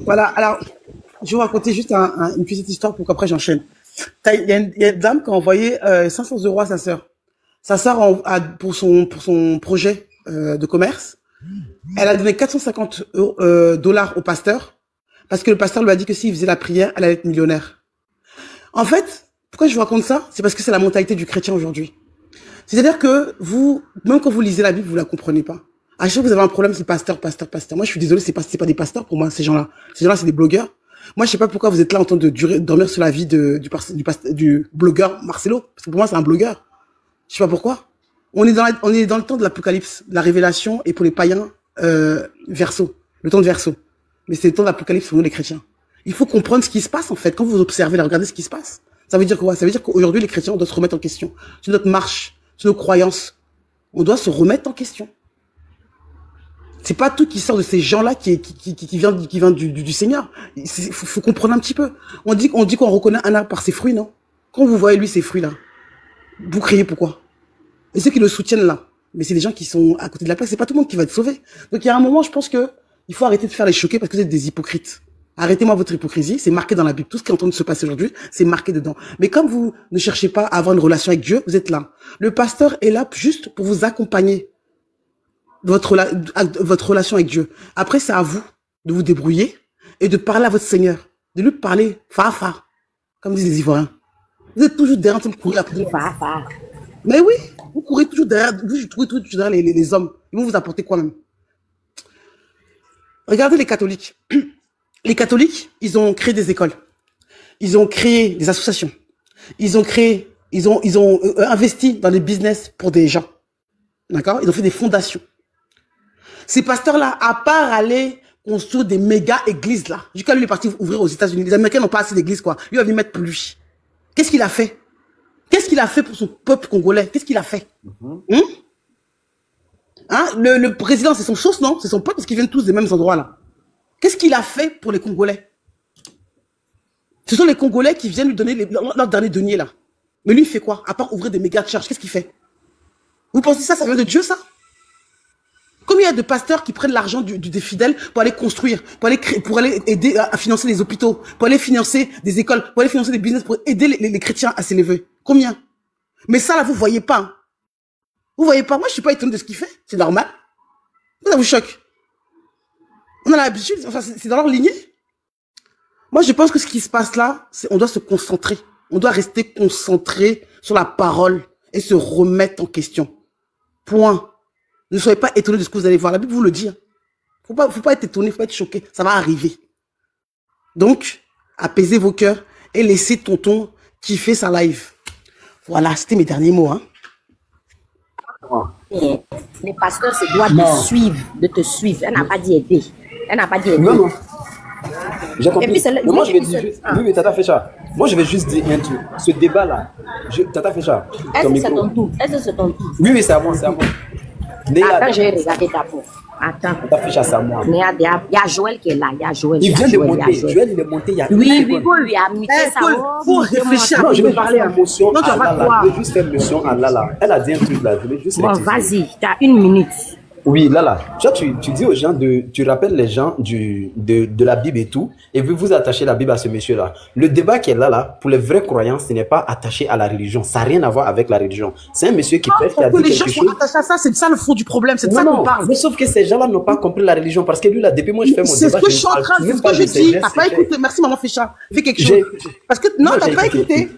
Voilà, alors, je vais vous raconter juste une petite histoire pour qu'après j'enchaîne. Il y a une dame qui a envoyé 500 € à sa sœur. Sa sœur, pour son projet de commerce, elle a donné 450 $ au pasteur. Parce que le pasteur lui a dit que s'il faisait la prière, elle allait être millionnaire. En fait, Pourquoi je vous raconte ça? C'est parce que c'est la mentalité du chrétien aujourd'hui. C'est-à-dire que vous, même quand vous lisez la Bible, vous la comprenez pas. À chaque fois que vous avez un problème, c'est pasteur. Moi, je suis désolé, c'est pas des pasteurs pour moi, ces gens-là. Ces gens-là, c'est des blogueurs. Moi, je sais pas pourquoi vous êtes là en train de dormir sur la vie du blogueur Marcelo. Parce que pour moi, c'est un blogueur. Je sais pas pourquoi. On est dans le temps de l'Apocalypse, de la révélation, et pour les païens, Verseau. Le temps de Verseau. Mais c'est le temps de l'Apocalypse pour nous, les chrétiens. Il faut comprendre ce qui se passe, en fait. Quand vous observez, regardez ce qui se passe. Ça veut dire quoi? Ça veut dire qu'aujourd'hui, les chrétiens, on doit se remettre en question. Sur notre marche, sur nos croyances. On doit se remettre en question. C'est pas tout qui sort de ces gens-là qui vient du Seigneur. Faut comprendre un petit peu. On dit qu'on reconnaît un arbre par ses fruits, non? Quand vous voyez lui ces fruits-là, vous criez pourquoi? Et ceux qui le soutiennent là, mais c'est des gens qui sont à côté de la plaque. C'est pas tout le monde qui va être sauvé. Donc il y a un moment, je pense que il faut arrêter de faire les choquer parce que vous êtes des hypocrites. Arrêtez-moi votre hypocrisie. C'est marqué dans la Bible. Tout ce qui est en train de se passer aujourd'hui, c'est marqué dedans. Mais comme vous ne cherchez pas à avoir une relation avec Dieu, vous êtes là. Le pasteur est là juste pour vous accompagner. Votre relation avec Dieu. Après, c'est à vous de vous débrouiller et de parler à votre Seigneur. De lui parler fa, comme disent les Ivoiriens. Vous êtes toujours derrière en train de courir après fa. Mais oui, vous courez toujours derrière, les hommes. Ils vont vous apporter quoi même? Regardez les catholiques. Les catholiques, ils ont créé des écoles. Ils ont créé des associations. Ils ont investi dans des business pour des gens. D'accord? Ils ont fait des fondations. Ces pasteurs-là, à part aller construire des méga églises là, jusqu'à lui, il est parti ouvrir aux États-Unis. Les Américains n'ont pas assez d'églises, quoi. Lui, il va venir mettre plus. Qu'est-ce qu'il a fait? Qu'est-ce qu'il a fait pour son peuple congolais? Qu'est-ce qu'il a fait? Le président, c'est son sauce, non? C'est son peuple, parce qu'ils viennent tous des mêmes endroits là. Qu'est-ce qu'il a fait pour les Congolais? Ce sont les Congolais qui viennent lui donner leur dernier denier là. Mais lui, il fait quoi? À part ouvrir des méga churches, qu'est-ce qu'il fait? Vous pensez ça vient de Dieu, ça? Combien il y a de pasteurs qui prennent l'argent des fidèles pour aller construire, pour aller aider à financer les hôpitaux, pour aller financer des écoles, pour aller financer des business, pour aider les chrétiens à s'élever? Combien? Mais ça, là, vous voyez pas. Hein. Vous voyez pas. Moi, je suis pas étonné de ce qu'il fait. C'est normal. Ça vous choque. On a l'habitude, enfin, c'est dans leur lignée. Moi, je pense que ce qui se passe là, c'est on doit se concentrer. On doit rester concentré sur la parole et se remettre en question. Point. Ne soyez pas étonnés de ce que vous allez voir. La Bible vous le dit. Faut pas être étonné, faut pas être choqué. Ça va arriver. Donc, apaisez vos cœurs et laissez tonton kiffer sa live. Voilà, c'était mes derniers mots. Hein. Les pasteurs se doivent de te suivre. Elle n'a pas dit aider. Elle n'a pas dit aider. Non. J'ai compris. Et puis, moi, je vais dire juste... Oui, Tata Fécha. Moi, je vais juste dire un truc. Ce débat-là, Tata Fécha. Est-ce que c'est ton tour? Oui, c'est à moi, c'est à moi. Attends, je vais regarder d'abord. Attends. Tata Fécha, c'est à moi. Il y a Joël qui est là. Il vient de monter. Joël, il est monté il y a... Oui, il a mis ça. Faut réfléchir. Non, je vais parler en motion à Lala. Je vais juste faire motion à Lala. Elle a dit un truc là. Je vais juste... Bon, vas-y, tu as 1 minute. Oui, Lala, tu dis aux gens tu rappelles les gens de la Bible et tout, et vous attachez la Bible à ce monsieur-là. Le débat qui est là, pour les vrais croyants, ce n'est pas attaché à la religion. Ça n'a rien à voir avec la religion. C'est un monsieur qui prêche, qui a dit quelque chose. Les gens sont attachés à ça, c'est ça le fond du problème, c'est de ça qu'on parle. Mais sauf que ces gens-là n'ont pas compris la religion, parce que lui, là, depuis moi, je fais mon débat. C'est ce que je suis en train, c'est ce que je dis. T'as pas écouté, merci maman Fécha. Fais quelque chose. Parce que, non, t'as pas écouté.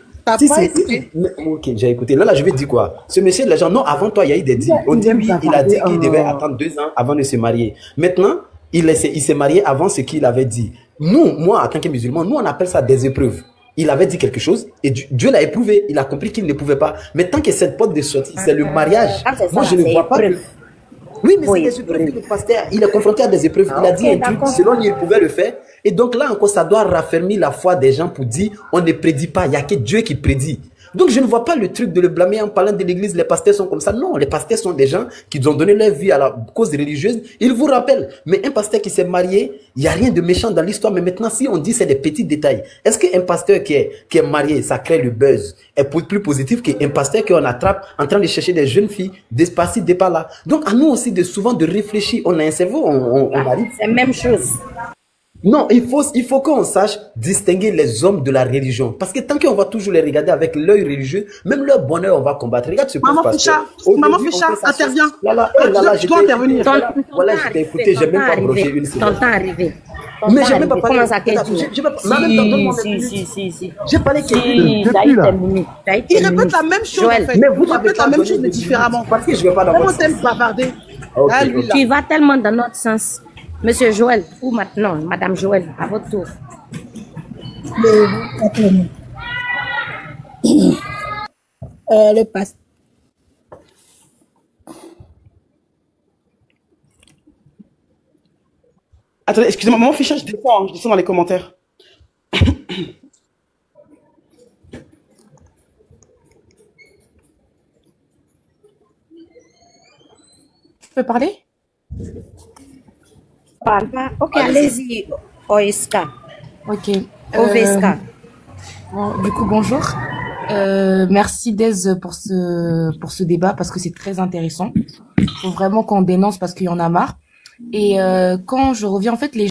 Ok, j'ai écouté. Là, je vais dire quoi? Ce monsieur, les gens, non, avant toi, il y a eu des dits. Au début, il a dit qu'il devait attendre 2 ans avant de se marier. Maintenant, il s'est marié avant ce qu'il avait dit. Moi, en tant que musulman, nous, on appelle ça des épreuves. Il avait dit quelque chose et Dieu l'a éprouvé. Il a compris qu'il ne pouvait pas. Mais tant que cette porte de sortie, c'est le mariage. Moi, je ne vois pas que... Oui, mais c'est des épreuves que le pasteur, il est confronté à des épreuves. Il a dit un truc, selon lui, il pouvait le faire. Et donc là encore, ça doit raffermir la foi des gens pour dire, on ne prédit pas, il n'y a que Dieu qui prédit. Donc je ne vois pas le truc de le blâmer en parlant de l'église, les pasteurs sont comme ça. Non, les pasteurs sont des gens qui ont donné leur vie à la cause religieuse. Ils vous rappellent. Mais un pasteur qui s'est marié, il n'y a rien de méchant dans l'histoire. Mais maintenant, si on dit c'est des petits détails, est-ce qu'un pasteur qui est marié, ça crée le buzz, est plus positif qu'un pasteur qu'on attrape en train de chercher des jeunes filles, d'espace, de par là. Donc à nous aussi souvent de réfléchir. On a un cerveau, on arrive. C'est la même chose. Non, il faut qu'on sache distinguer les hommes de la religion. Parce que tant qu'on va toujours les regarder avec l'œil religieux, même leur bonheur, on va combattre. Regarde ce Maman Fécha, intervient. Je dois intervenir. Voilà, je t'ai écouté, j'ai même pas broché une seconde. Ton temps arrivé. Mais j'ai même pas parlé. Comment ça qu'elle dit? J'ai pas parlé. Si. J'ai parlé Si, t'as eu tes minutes. Il répète la même chose, en fait. Mais vous Il répète la même chose, mais différemment. Parce que je vais pas dans Comment votre t'aimes sens. bavarder? Ok, Ah, lui, ok. là. Tu vas tellement dans notre sens. Monsieur Joël, ou maintenant, Madame Joël, à votre tour. Le passe. Attendez, excusez-moi, mon fichier, je descends dans les commentaires. Tu peux parler? Parle pas. Ok, allez-y, OSK. Ok. OVSK. Bon, du coup, bonjour. Merci Dez pour ce débat parce que c'est très intéressant. Il faut vraiment qu'on dénonce parce qu'il y en a marre. Et quand je reviens, en fait, les